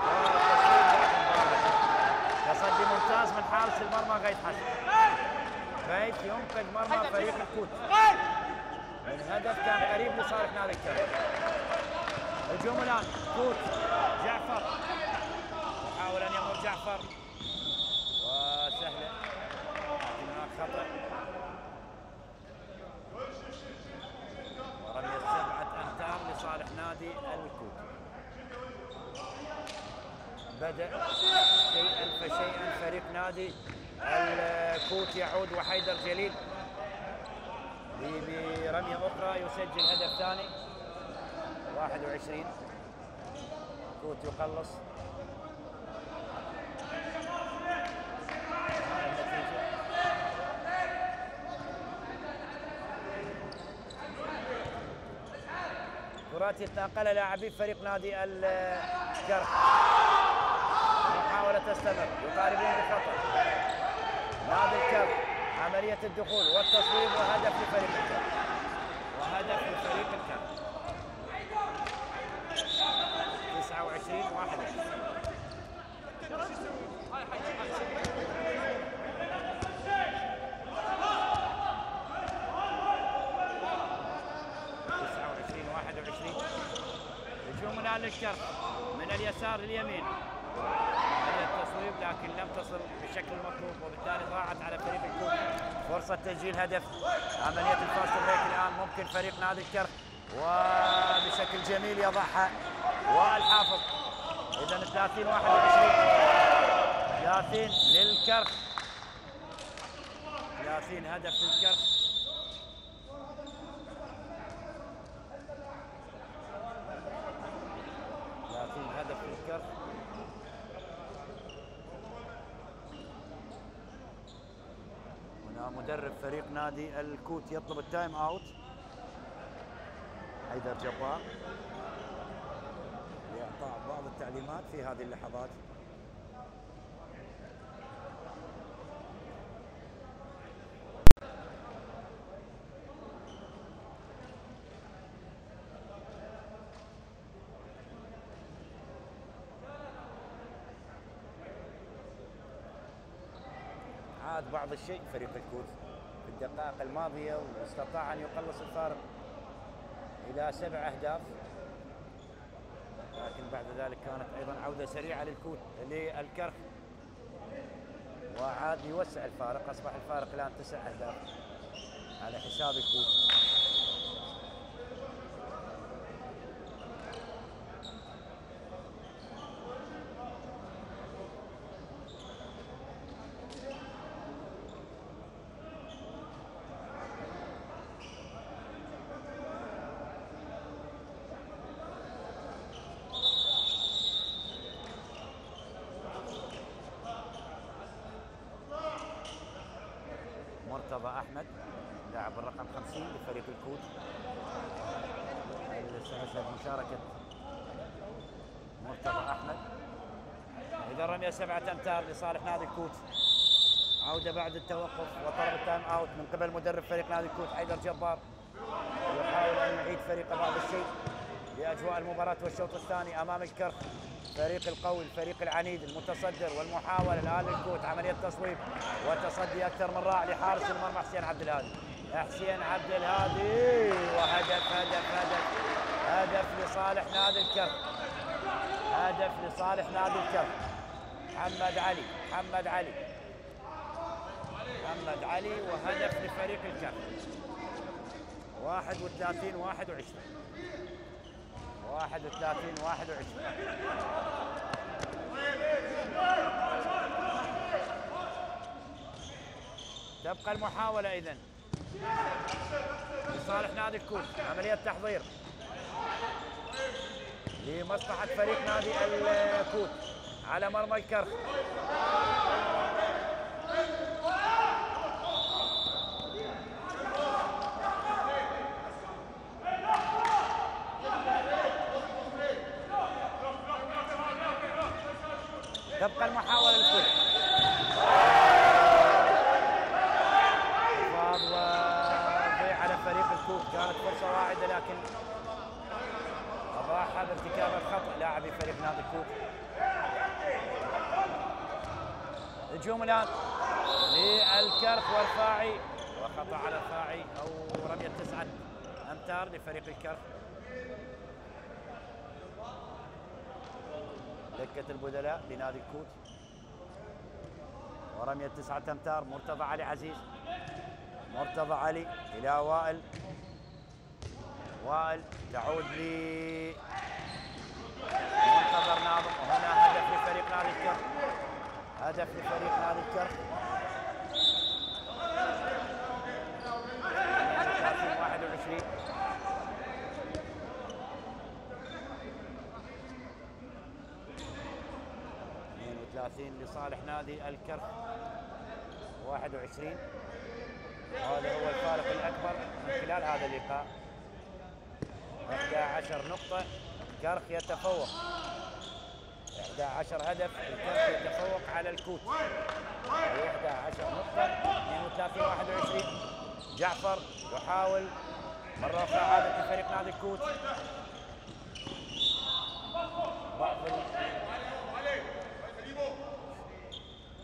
تصدي ممتاز من حارس المرمى غيث حسن. غيث ينقذ مرمى فريق الكوت من هدف كان قريب لصالح نادي الكرخ. هجوم الان كوت. جعفر يحاول ان يمر جعفر وسهله لكن هناك خطا. ورمية 7 أمتار لصالح نادي الكوت. بدأ شيئا فشيئا فريق نادي الكوت يعود. وحيدر جليل برمية أخرى يسجل هدف ثاني. 21. كوت يقلص. النتيجة كرات يتناقل لاعبي فريق نادي الكرخ. محاولة تستمر، يقاربون بخطأ نادي الكرخ. عملية الدخول والتصويب وهدف لفريق الكرخ. وهدف لفريق الكرخ. 29-21. هجوم الآن للكرخ من اليسار لليمين. عملية التصويب لكن لم تصل بالشكل المطلوب وبالتالي ضاعت على فريق الكوت فرصة تسجيل هدف. عملية الفاست بريك الآن ممكن فريق نادي الكرخ وبشكل جميل يضعها والحافظ. إذا 30-21. 30 للكرخ. 30 هدف للكرخ. هدف للكرخ. ومدرب فريق نادي الكوت يطلب التايم اوت. حيدر جبار لإعطاء بعض التعليمات في هذه اللحظات. عاد بعض الشيء فريق الكوت في الدقائق الماضية، واستطاع أن يقلص الفارق إلى 7 أهداف، لكن بعد ذلك كانت أيضا عودة سريعة للكرخ، وعاد يوسع الفارق. أصبح الفارق الآن 9 أهداف على حساب الكوت. مرتضى أحمد لاعب الرقم 50 لفريق الكوت، سيشهد مشاركة مرتضى أحمد. إذا رمية 7 أمتار لصالح نادي الكوت. عودة بعد التوقف وطلب التايم اوت من قبل مدرب فريق نادي الكوت حيدر جبار، يحاول أن يعيد فريقه بعض الشيء لأجواء المباراة والشوط الثاني أمام الكرخ، فريق القوي، الفريق العنيد المتصدر. والمحاولة الآن للكوت عملية تصويب وتصدي أكثر من رائع لحارس المرمى حسين عبد الهادي. حسين عبد الهادي، وهدف هدف هدف هدف لصالح نادي الكرخ، هدف لصالح نادي الكرخ. محمد علي، محمد علي، محمد علي، وهدف لفريق الكرخ. 31 21 31 21. تبقى المحاولة إذن لصالح نادي الكوت. عملية تحضير لمصلحة فريق نادي الكوت على مرمى الكرخ. تبقى المحاولة للكوت. وضيع على فريق الكوت، كانت فرصة واحدة لكن أضاعها بارتكاب الخطأ لاعبي فريق نادي الكوت. هجوم الآن للكرخ والرفاعي، وخطأ على الرفاعي أو رمية 9 أمتار لفريق الكرخ. دكة البدلاء لنادي الكوت، ورمية 9 أمتار. مرتضى علي عزيز، مرتضى علي إلى وائل، وائل تعود لمنتظر ناظم، وهنا هدف لفريق نادي الكرخ، هدف لفريق نادي الكرخ. 21 32 لصالح نادي الكرخ. 21 هذا هو الفارق الأكبر من خلال هذا اللقاء. 11 نقطة، الكرخ يتفوق. 11 هدف، الكرخ يتفوق على الكوت. 11 نقطة، 32 21. جعفر يحاول مرة أخرى عادة فريق نادي الكوت. بعض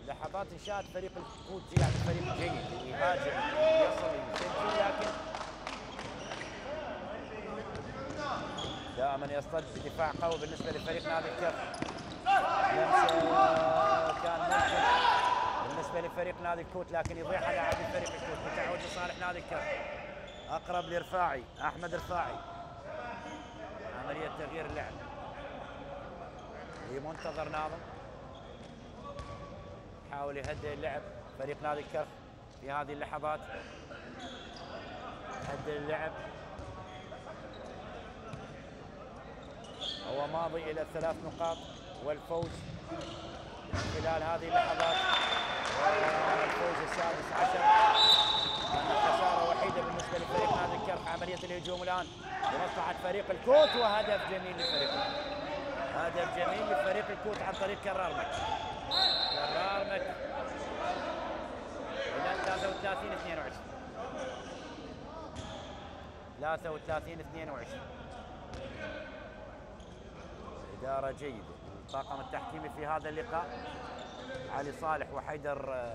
لحظات انشاء فريق الكوت يعني فريق جيد يهاجم يصل يسجل، لكن دائما يصطد بدفاع قوي بالنسبه لفريق نادي الكرخ. كان ممكن بالنسبه لفريق نادي الكوت، لكن يضيعها لاعبي فريق الكوت بتعود لصالح نادي الكرخ. اقرب لرفاعي، احمد رفاعي، عمليه تغيير اللعب لمنتظر ناظم، يحاول يهدئ اللعب فريق نادي الكرخ في هذه اللحظات. يهدئ اللعب، هو ماضي إلى 3 نقاط والفوز خلال هذه اللحظات، والفوز السادس عشر خسارة وحيدة بالنسبة لفريق نادي الكرخ. عملية الهجوم الآن لمصلحة فريق الكوت، وهدف جميل لفريق الكوت. هدف جميل لفريق الكوت عن طريق كرار مك. كرار مك إلى 33-22. 33-22. إدارة جيدة الطاقم التحكيمي في هذا اللقاء، علي صالح وحيدر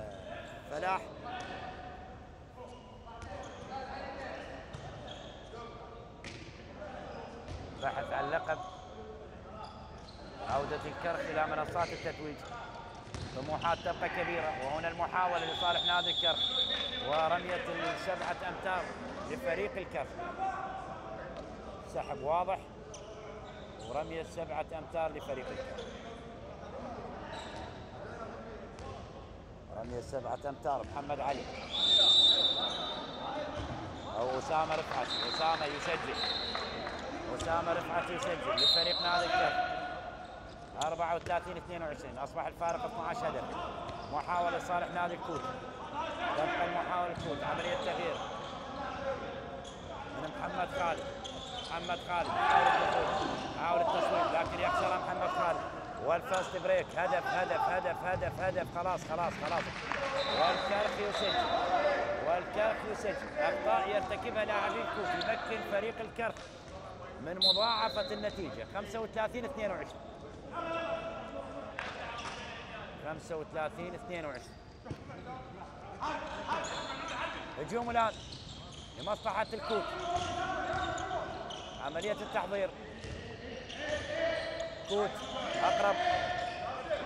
فلاح. بحث عن لقب، عودة الكرخ إلى منصات التتويج، طموحات تبقى كبيرة. وهنا المحاولة لصالح نادي الكرخ ورمية ال7 أمتار لفريق الكرخ. سحب واضح ورمية 7 أمتار لفريق الكرخ. رمية 7 أمتار محمد علي أو أسامة رفعت. أسامة يسجل. أسامة رفعت يسجل لفريق نادي الكرخ. 34-22. أصبح الفارق 12 هدف. محاولة لصالح نادي الكوت. تبقى المحاولة الكوت. عملية تغيير من محمد خالد. محمد خالد يحاول الدخول، يحاول التصويب، لكن يخسر محمد خالد. والفاست بريك. هدف هدف هدف هدف هدف. خلاص خلاص خلاص. والكرخ يسجل. والكرخ يسجل. أخطاء يرتكبها لاعبي الكوت يمكن فريق الكرخ من مضاعفة النتيجة. 35-22. 35-22. هجوم الآن لمصلحة الكوت. عملية التحضير. كوت أقرب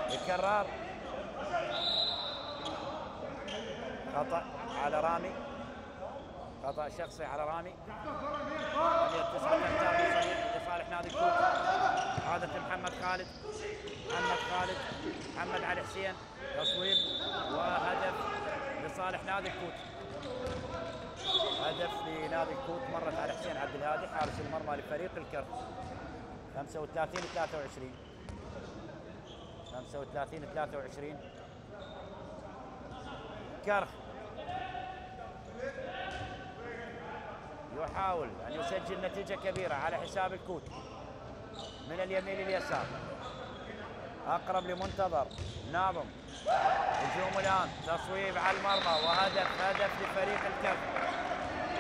لكرار. خطأ على رامي. خطأ شخصي على رامي. عملية 9 أمتار لصالح نادي الكوت. عادة محمد خالد. محمد خالد. محمد علي حسين. تصويب وهدف لصالح نادي الكوت. هدف لنادي الكوت. مرت على حسين عبد الهادي حارس المرمى لفريق الكرخ. 35-23. 35-23. كرخ يحاول أن يسجل نتيجة كبيرة على حساب الكوت من اليمين لليسار. أقرب لمنتظر ناظم. هجوم الآن. تصويب على المرمى وهدف. هدف لفريق الكرخ.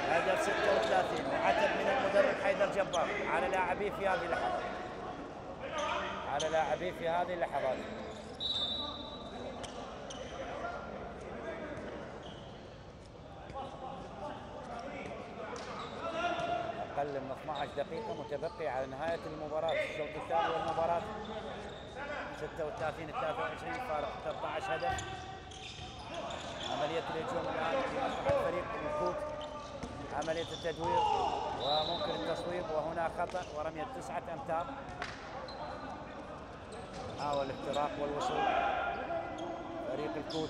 هدف 36. وعتب من المدرب حيدر جبار على لاعبيه في هذه اللحظات. على لاعبيه في هذه اللحظات. أقل من 12 دقيقة متبقي على نهاية المباراة، الشوط الثاني والمباراة. 36-23. فارق 13 هدف. عملية الهجوم الآن لمصلحة فريق الكوت. عملية التدوير وممكن التصويب، وهنا خطأ ورمية 9 أمتار. حاول الاختراق والوصول فريق الكوت.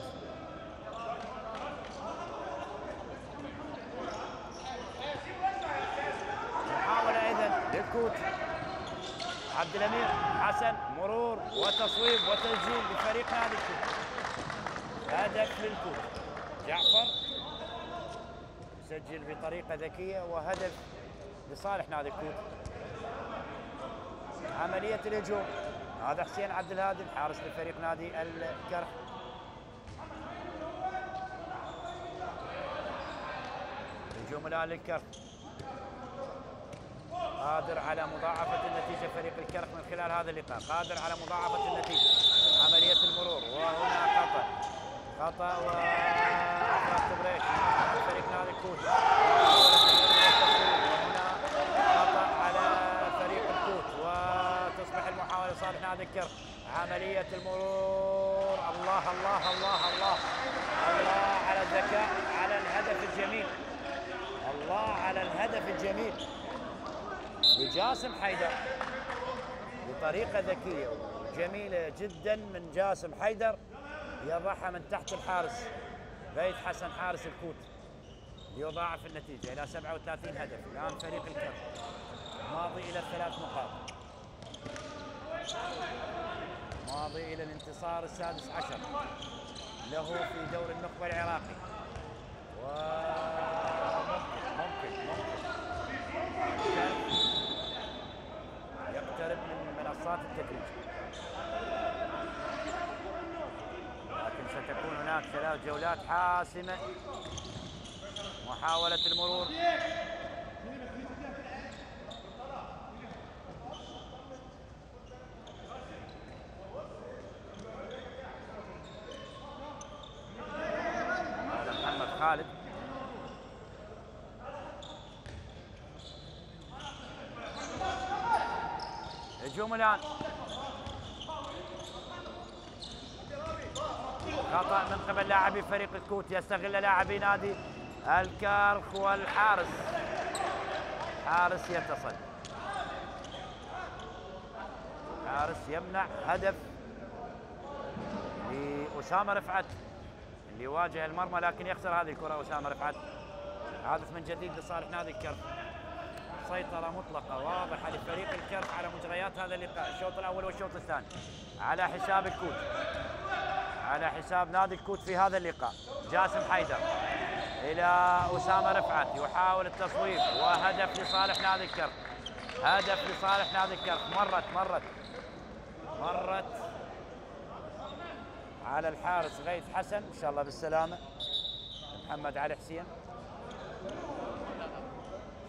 محاولة إذن للكوت. عبد الأمير حسن مرور وتصويب وتسجيل لفريق نادي الكوت. هدف للكوت. جعفر يسجل بطريقة ذكية وهدف لصالح نادي الكوت. عملية الهجوم. هذا حسين عبد الهادي الحارس لفريق نادي الكرخ. هجوم الآن للكرخ. قادر على مضاعفة النتيجة فريق الكرخ من خلال هذا اللقاء. قادر على مضاعفة النتيجة. عملية المرور وهنا خطأ. خطأ وفاست بريك فريق نادي الكوت. وهنا خطأ على فريق الكوت وتصبح المحاولة لصالح نادي الكرخ. عملية المرور. الله الله الله الله الله على الذكاء، على الهدف الجميل. الله على الهدف الجميل لجاسم حيدر بطريقة ذكية وجميلة جدا من جاسم حيدر. يضعها من تحت الحارس بيت حسن حارس الكوت ليضاعف النتيجة إلى 37 هدف. الآن فريق الكرخ ماضي إلى 3 نقاط، ماضي إلى الانتصار السادس عشر له في دوري النخبة العراقي، ممكن يقترب من منصات التدريج، لكن ستكون هناك 3 جولات حاسمة. محاولة المرور، هذا محمد خالد. هجوم الآن، خطأ من قبل لاعبي فريق الكوت، يستغل لاعبي نادي الكرخ والحارس. حارس يتصل، حارس يمنع هدف لأسامة رفعت اللي يواجه المرمى، لكن يخسر هذه الكرة أسامة رفعت. حادث من جديد لصالح نادي الكرخ، سيطرة مطلقة واضحة لفريق الكرخ على مجريات هذا اللقاء، الشوط الأول والشوط الثاني على حساب الكوت، على حساب نادي الكوت في هذا اللقاء. جاسم حيدر إلى أسامة رفعت، يحاول التصويب وهدف لصالح نادي الكرخ، هدف لصالح نادي الكرخ. مرت على الحارس غيث حسن، إن شاء الله بالسلامة. محمد علي حسين،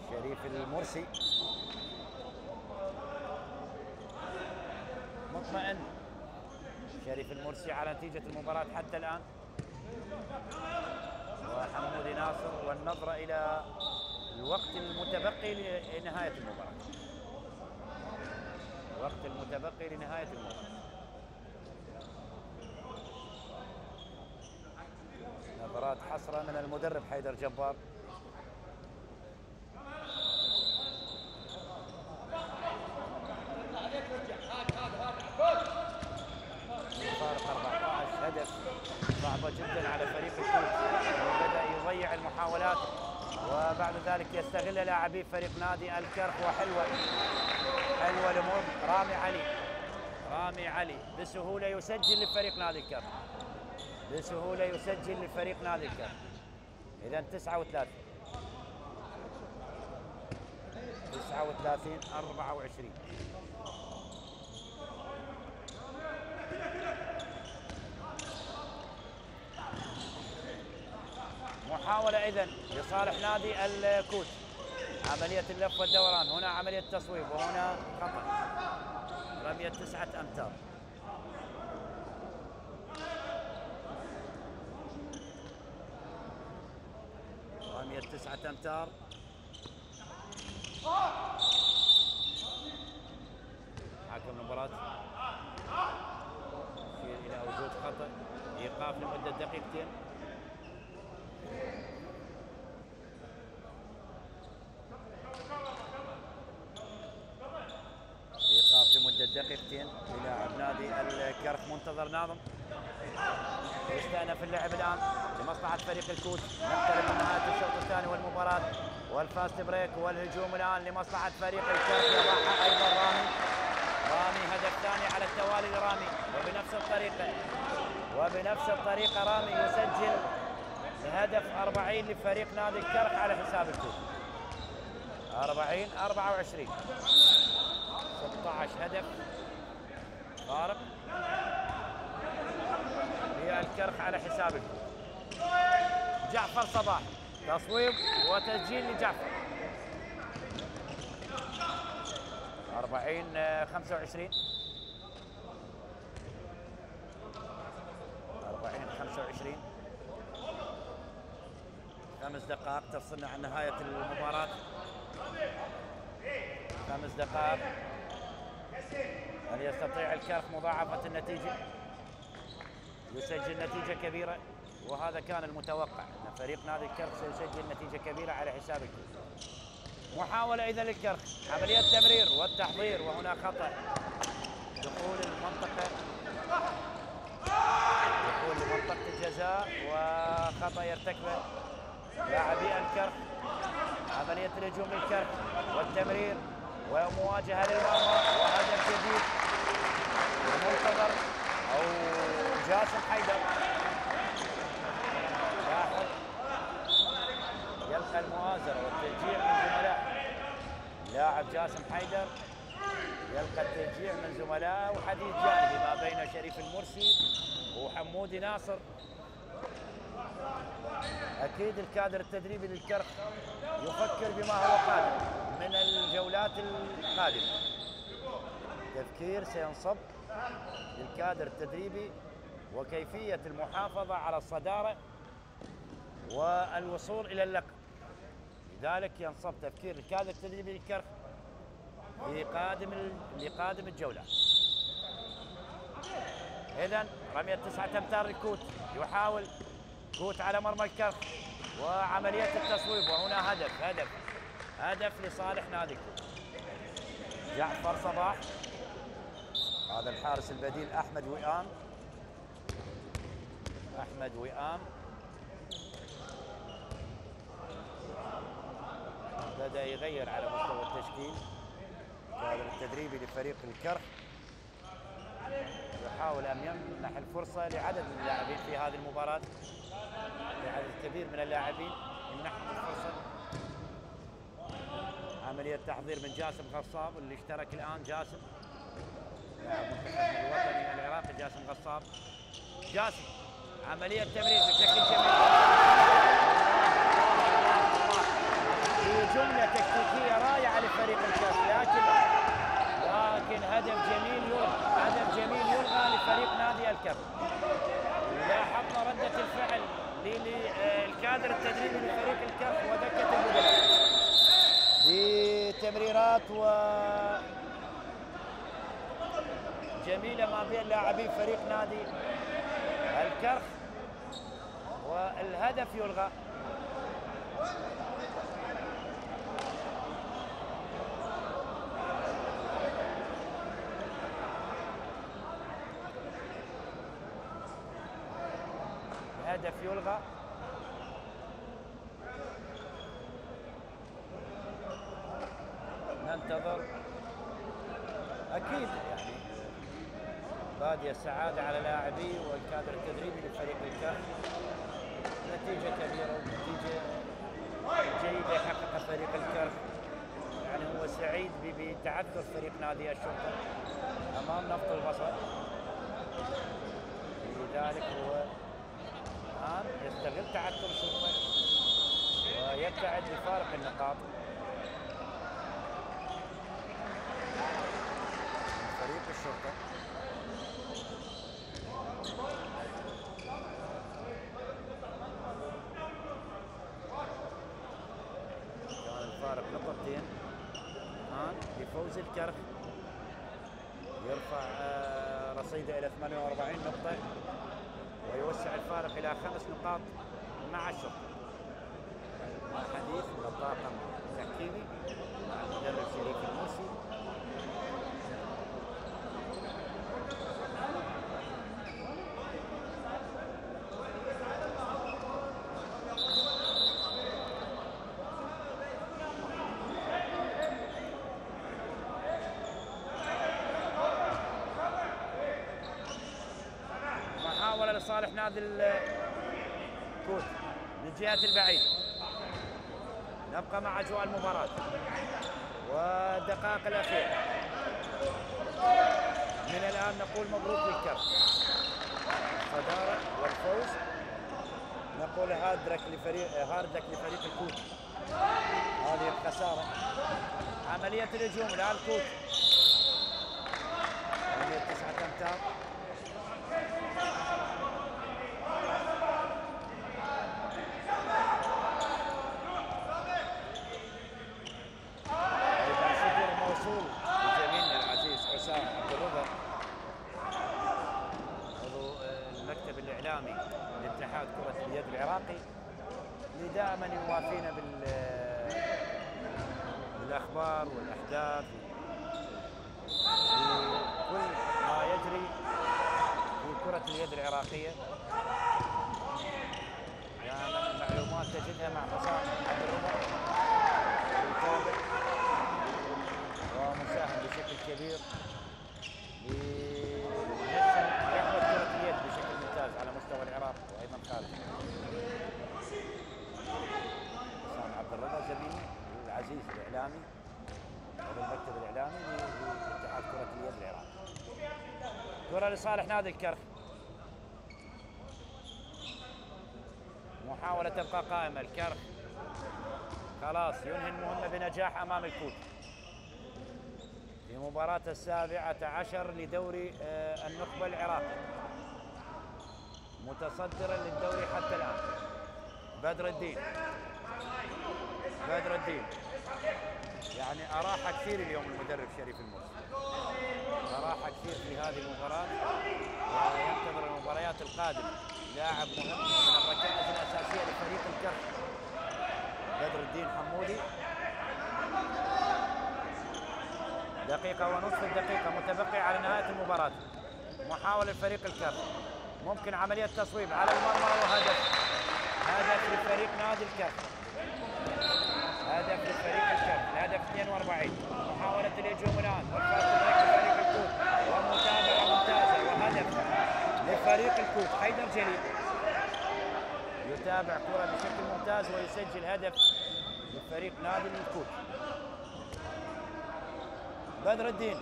شريف المرسي مطمئن، شريف المرسي على نتيجة المباراة حتى الآن، وحمود ناصر، والنظرة إلى الوقت المتبقي لنهاية المباراة، الوقت المتبقي لنهاية المباراة. نظرات حسرة من المدرب حيدر جبار. فارق 14 هدف، صعبة جدا على فريق الكوت، بدأ يضيع المحاولات، وبعد ذلك يستغل لاعبي فريق نادي الكرخ. وحلوة لمر رامي علي بسهولة يسجل لفريق نادي الكرخ، بسهولة يسجل لفريق نادي الكرخ. إذا 39-24. محاولة إذن لصالح نادي الكوت، عملية اللف والدوران، هنا عملية تصويب وهنا خطأ، رمية 9 أمتار. رمية 9 أمتار. حكم المباراة يشير إلى وجود خطأ، إيقاف لمدة دقيقتين. إيقاف لمدة دقيقتين للاعب نادي الكرخ. منتظر ناظم، يستأنف اللعب الآن لمصلحة فريق الكوت. نقترب من نهاية الشوط الثاني والمباراة والفاست بريك، والهجوم الآن لمصلحة فريق الكرخ. يضعها أيضا رامي، هدف ثاني على التوالي لرامي، وبنفس الطريقة رامي يسجل هدف 40 لفريق نادي الكرخ على حساب الكوت. 40-24، 16 هدف فارق للكرخ على حساب الكوت. جعفر صباح، تصويب وتسجيل لجعفر. 40-25، 40-25. 5 دقائق تفصلنا عن نهاية المباراة، 5 دقائق. هل يستطيع الكرخ مضاعفة النتيجة؟ يسجل نتيجة كبيرة، وهذا كان المتوقع أن فريق نادي الكرخ سيسجل نتيجة كبيرة على حساب الكرخ. محاولة إذا للكرخ، عملية تمرير والتحضير، وهنا خطأ. دخول لمنطقة الجزاء، وخطأ يرتكبه لاعبي الكرخ. عملية الهجوم للكرخ والتمرير ومواجهة للمرمى، وهدف جديد المنتظر أو جاسم حيدر. لاحظ يلقى المؤازرة والتشجيع من زملائه. لاعب جاسم حيدر يلقى التشجيع من زملائه، وحديث جانبي ما بين شريف المرسي وحمودي ناصر. اكيد الكادر التدريبي للكرخ يفكر بما هو قادم من الجولات القادمه. تفكير سينصب للكادر التدريبي وكيفيه المحافظه على الصداره والوصول الى اللقب. لذلك ينصب تفكير الكادر التدريبي للكرخ لقادم الجولات. اذا رميه 9 امتار للكوت، يحاول كوت على مرمى الكرخ وعمليه التصويب، وهنا هدف لصالح نادي الكوت. جعفر صباح، هذا الحارس البديل احمد وئام بدأ يغير على مستوى التشكيل. الكادر التدريبي لفريق الكرخ يحاول أن يمنح الفرصة لعدد من اللاعبين في هذه المباراة، لعدد كبير من اللاعبين يمنحهم الفرصة. عملية تحضير من جاسم غصاب اللي اشترك الآن. جاسم لاعب منتخبنا الوطني العراقي جاسم غصاب. جاسم عملية تمرير بشكل جميل، في جملة تكتيكية رائعة لفريق الكرخ، لكن هدف جميل يلغى لفريق نادي الكرخ. لاحظنا ردة الفعل للكادر التدريبي لفريق الكرخ ودكة البدلاء بتمريرات جميلة ما بين لاعبي فريق نادي الكرخ، والهدف يلغى. الهدف يلغى. ننتظر. اكيد يعني بادية السعادة على لاعبي والكادر التدريبي لفريق الكرخ. نتيجة كبيرة ونتيجة جيدة يحققها فريق الكرخ. يعني هو سعيد بتعثر فريق نادي الشرطة أمام نفط البصر، لذلك هو الآن يستغل تعثر الشرطة ويبتعد بفارق النقاط من فريق الشرطة. كان الفارق نقطتين الآن بفوز الكرخ، يرفع رصيده إلى 48 نقطة ويوسع الفارق إلى 5 نقاط مع الشرطة. حديث من الطاقم التحكيمي مع المدرب شريف المرسي. محاولة لصالح نادي الكوت من الجهة البعيدة. نبقى مع أجواء المباراة والدقائق الأخيرة. من الآن نقول مبروك للكرخ الصدارة والفوز. نقول هاردك لفريق الكوت هذه الخسارة. عملية الهجوم الآن الكوت، عملية 9 أمتار. لاتحاد كرة اليد العراقي اللي دائما يوافينا بالاخبار والاحداث وكل ما يجري في كرة اليد العراقية. دائما المعلومات تجدها مع حسام عبد الرضا، يتابع ومساهم بشكل كبير لرحلة كرة اليد بشكل ممتاز على مستوى العراق وايضا خارج. حسام عبد كرة لصالح نادي الكرخ. محاولة تبقى قائمة. الكرخ خلاص ينهي المهمة بنجاح أمام الكوت في مباراة 17 لدوري النخبة العراقي، متصدرا للدوري حتى الآن. بدر الدين يعني أراح كثير اليوم المدرب شريف المرسي، أراح كثير في هذه المباراة وينتظر المباريات القادمة. لاعب مهم من الركائز الأساسية لفريق الكرخ بدر الدين حمودي. دقيقة ونصف الدقيقة متبقي على نهاية المباراة. محاولة فريق الكرخ، ممكن عملية تصويب على المرمى وهدف. هدف لفريق نادي الكرخ، هدف لفريق الكرخ، الهدف 42. محاولة الهجوم الآن والفاست بريك لفريق الكوت ومتابعة ممتازة وهدف لفريق الكوت. حيدر جليل يتابع كرة بشكل ممتاز ويسجل هدف لفريق نادي الكوت. بدر الدين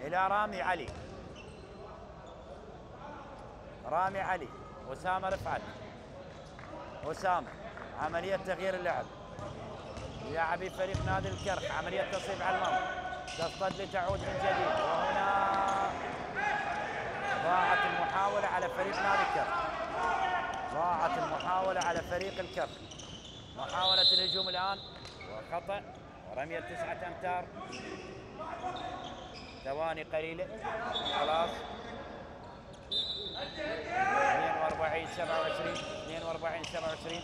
إلى رامي علي، رامي علي، أسامة رفعت، أسامة عملية تغيير اللعب. لاعبي فريق نادي الكرخ عملية تصويب على المرمى، تصطد لتعود من جديد، وهنا ضاعت المحاولة على فريق نادي الكرخ، ضاعت المحاولة على فريق الكرخ. محاولة الهجوم الآن وخطأ ورمية 9 أمتار، ثواني قليلة خلاص. 42-27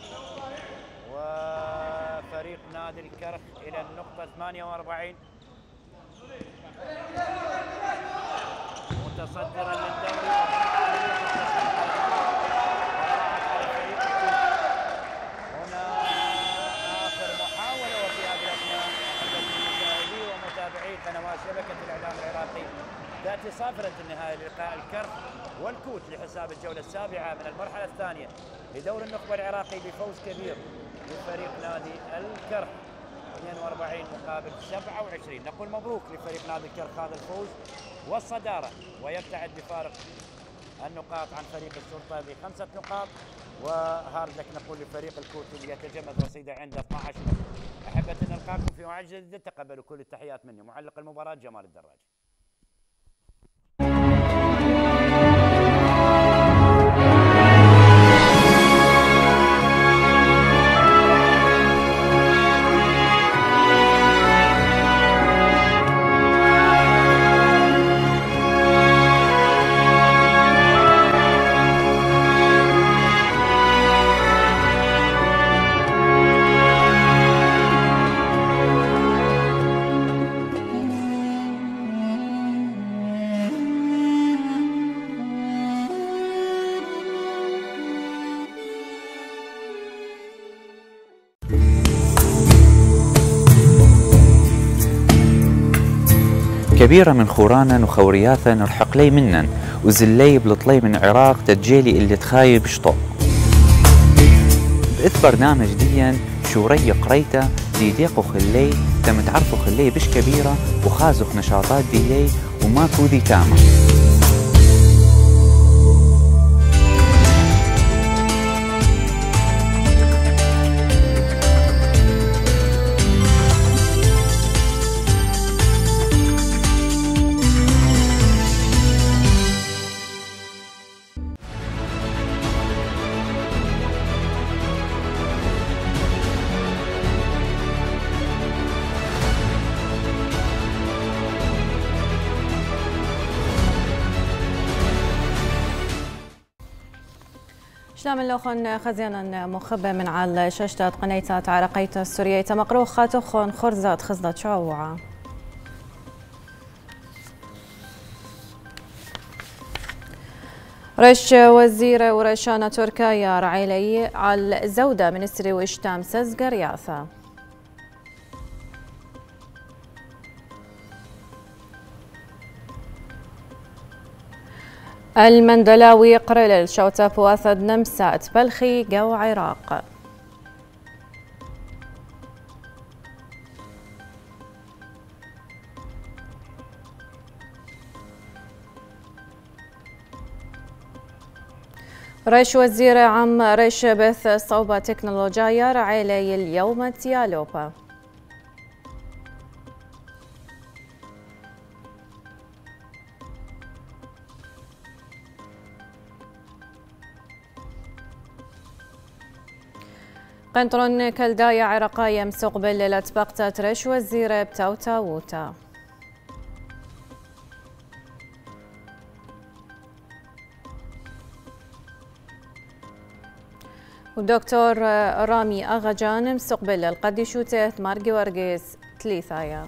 وفريق نادي الكرخ إلى النقطة 48 متصدرا للدوري. هنا آخر محاولة وفي هذه الأثناء مشاهدي ومتابعي قنوات شبكة الإعلام العراقي تأتي صافرة النهاية للقاء الكرخ والكوت لحساب الجولة السابعة من المرحلة الثانية لدور النخبة العراقي بفوز كبير لفريق نادي الكرخ 42 مقابل 27. نقول مبروك لفريق نادي الكرخ هذا الفوز والصدارة، ويبتعد بفارق النقاط عن فريق الشرطة ب5 نقاط. وهارد لك نقول لفريق الكوت اللي يتجمد رصيده عنده 12 نقطة. أحبة أن نلقاكم في موعد جديد، تقبلوا كل التحيات مني معلق المباراة جمال الدراج. كبيرة من خورانا وخورياتا نرحق لي منن وزلي بلطلي من عراق تتجيلي اللي تخايب شطو بإث برنامج ديا شو ري قريتا دي ديقو خلي تم تعرفوا خلي بش كبيرة وخازخ نشاطات ديلي وما كودي تاما. شلام اللوخن خزيانا مخبة من على شاشة قنيتات عراقية السورية تمقروخة تخون خرزات خزلة شعوعة. رش وزير ورشانة تركيا رعيلي على زودة منستري وإشتام سزقر ياثا. المندلاوي قرل الشوتة بواثد نمسا بلخي جو عراق. رئيس وزير عام ريش بث صوبة تكنولوجيا رعيلي اليوم تيالوبا. قنطرون كالدايا عرقايا مسقبل لتبقتا ريش وزير بتوتا ووتا. ودكتور رامي أغجان مستقبل القديشوتة مارجي ورقيس تليثايا.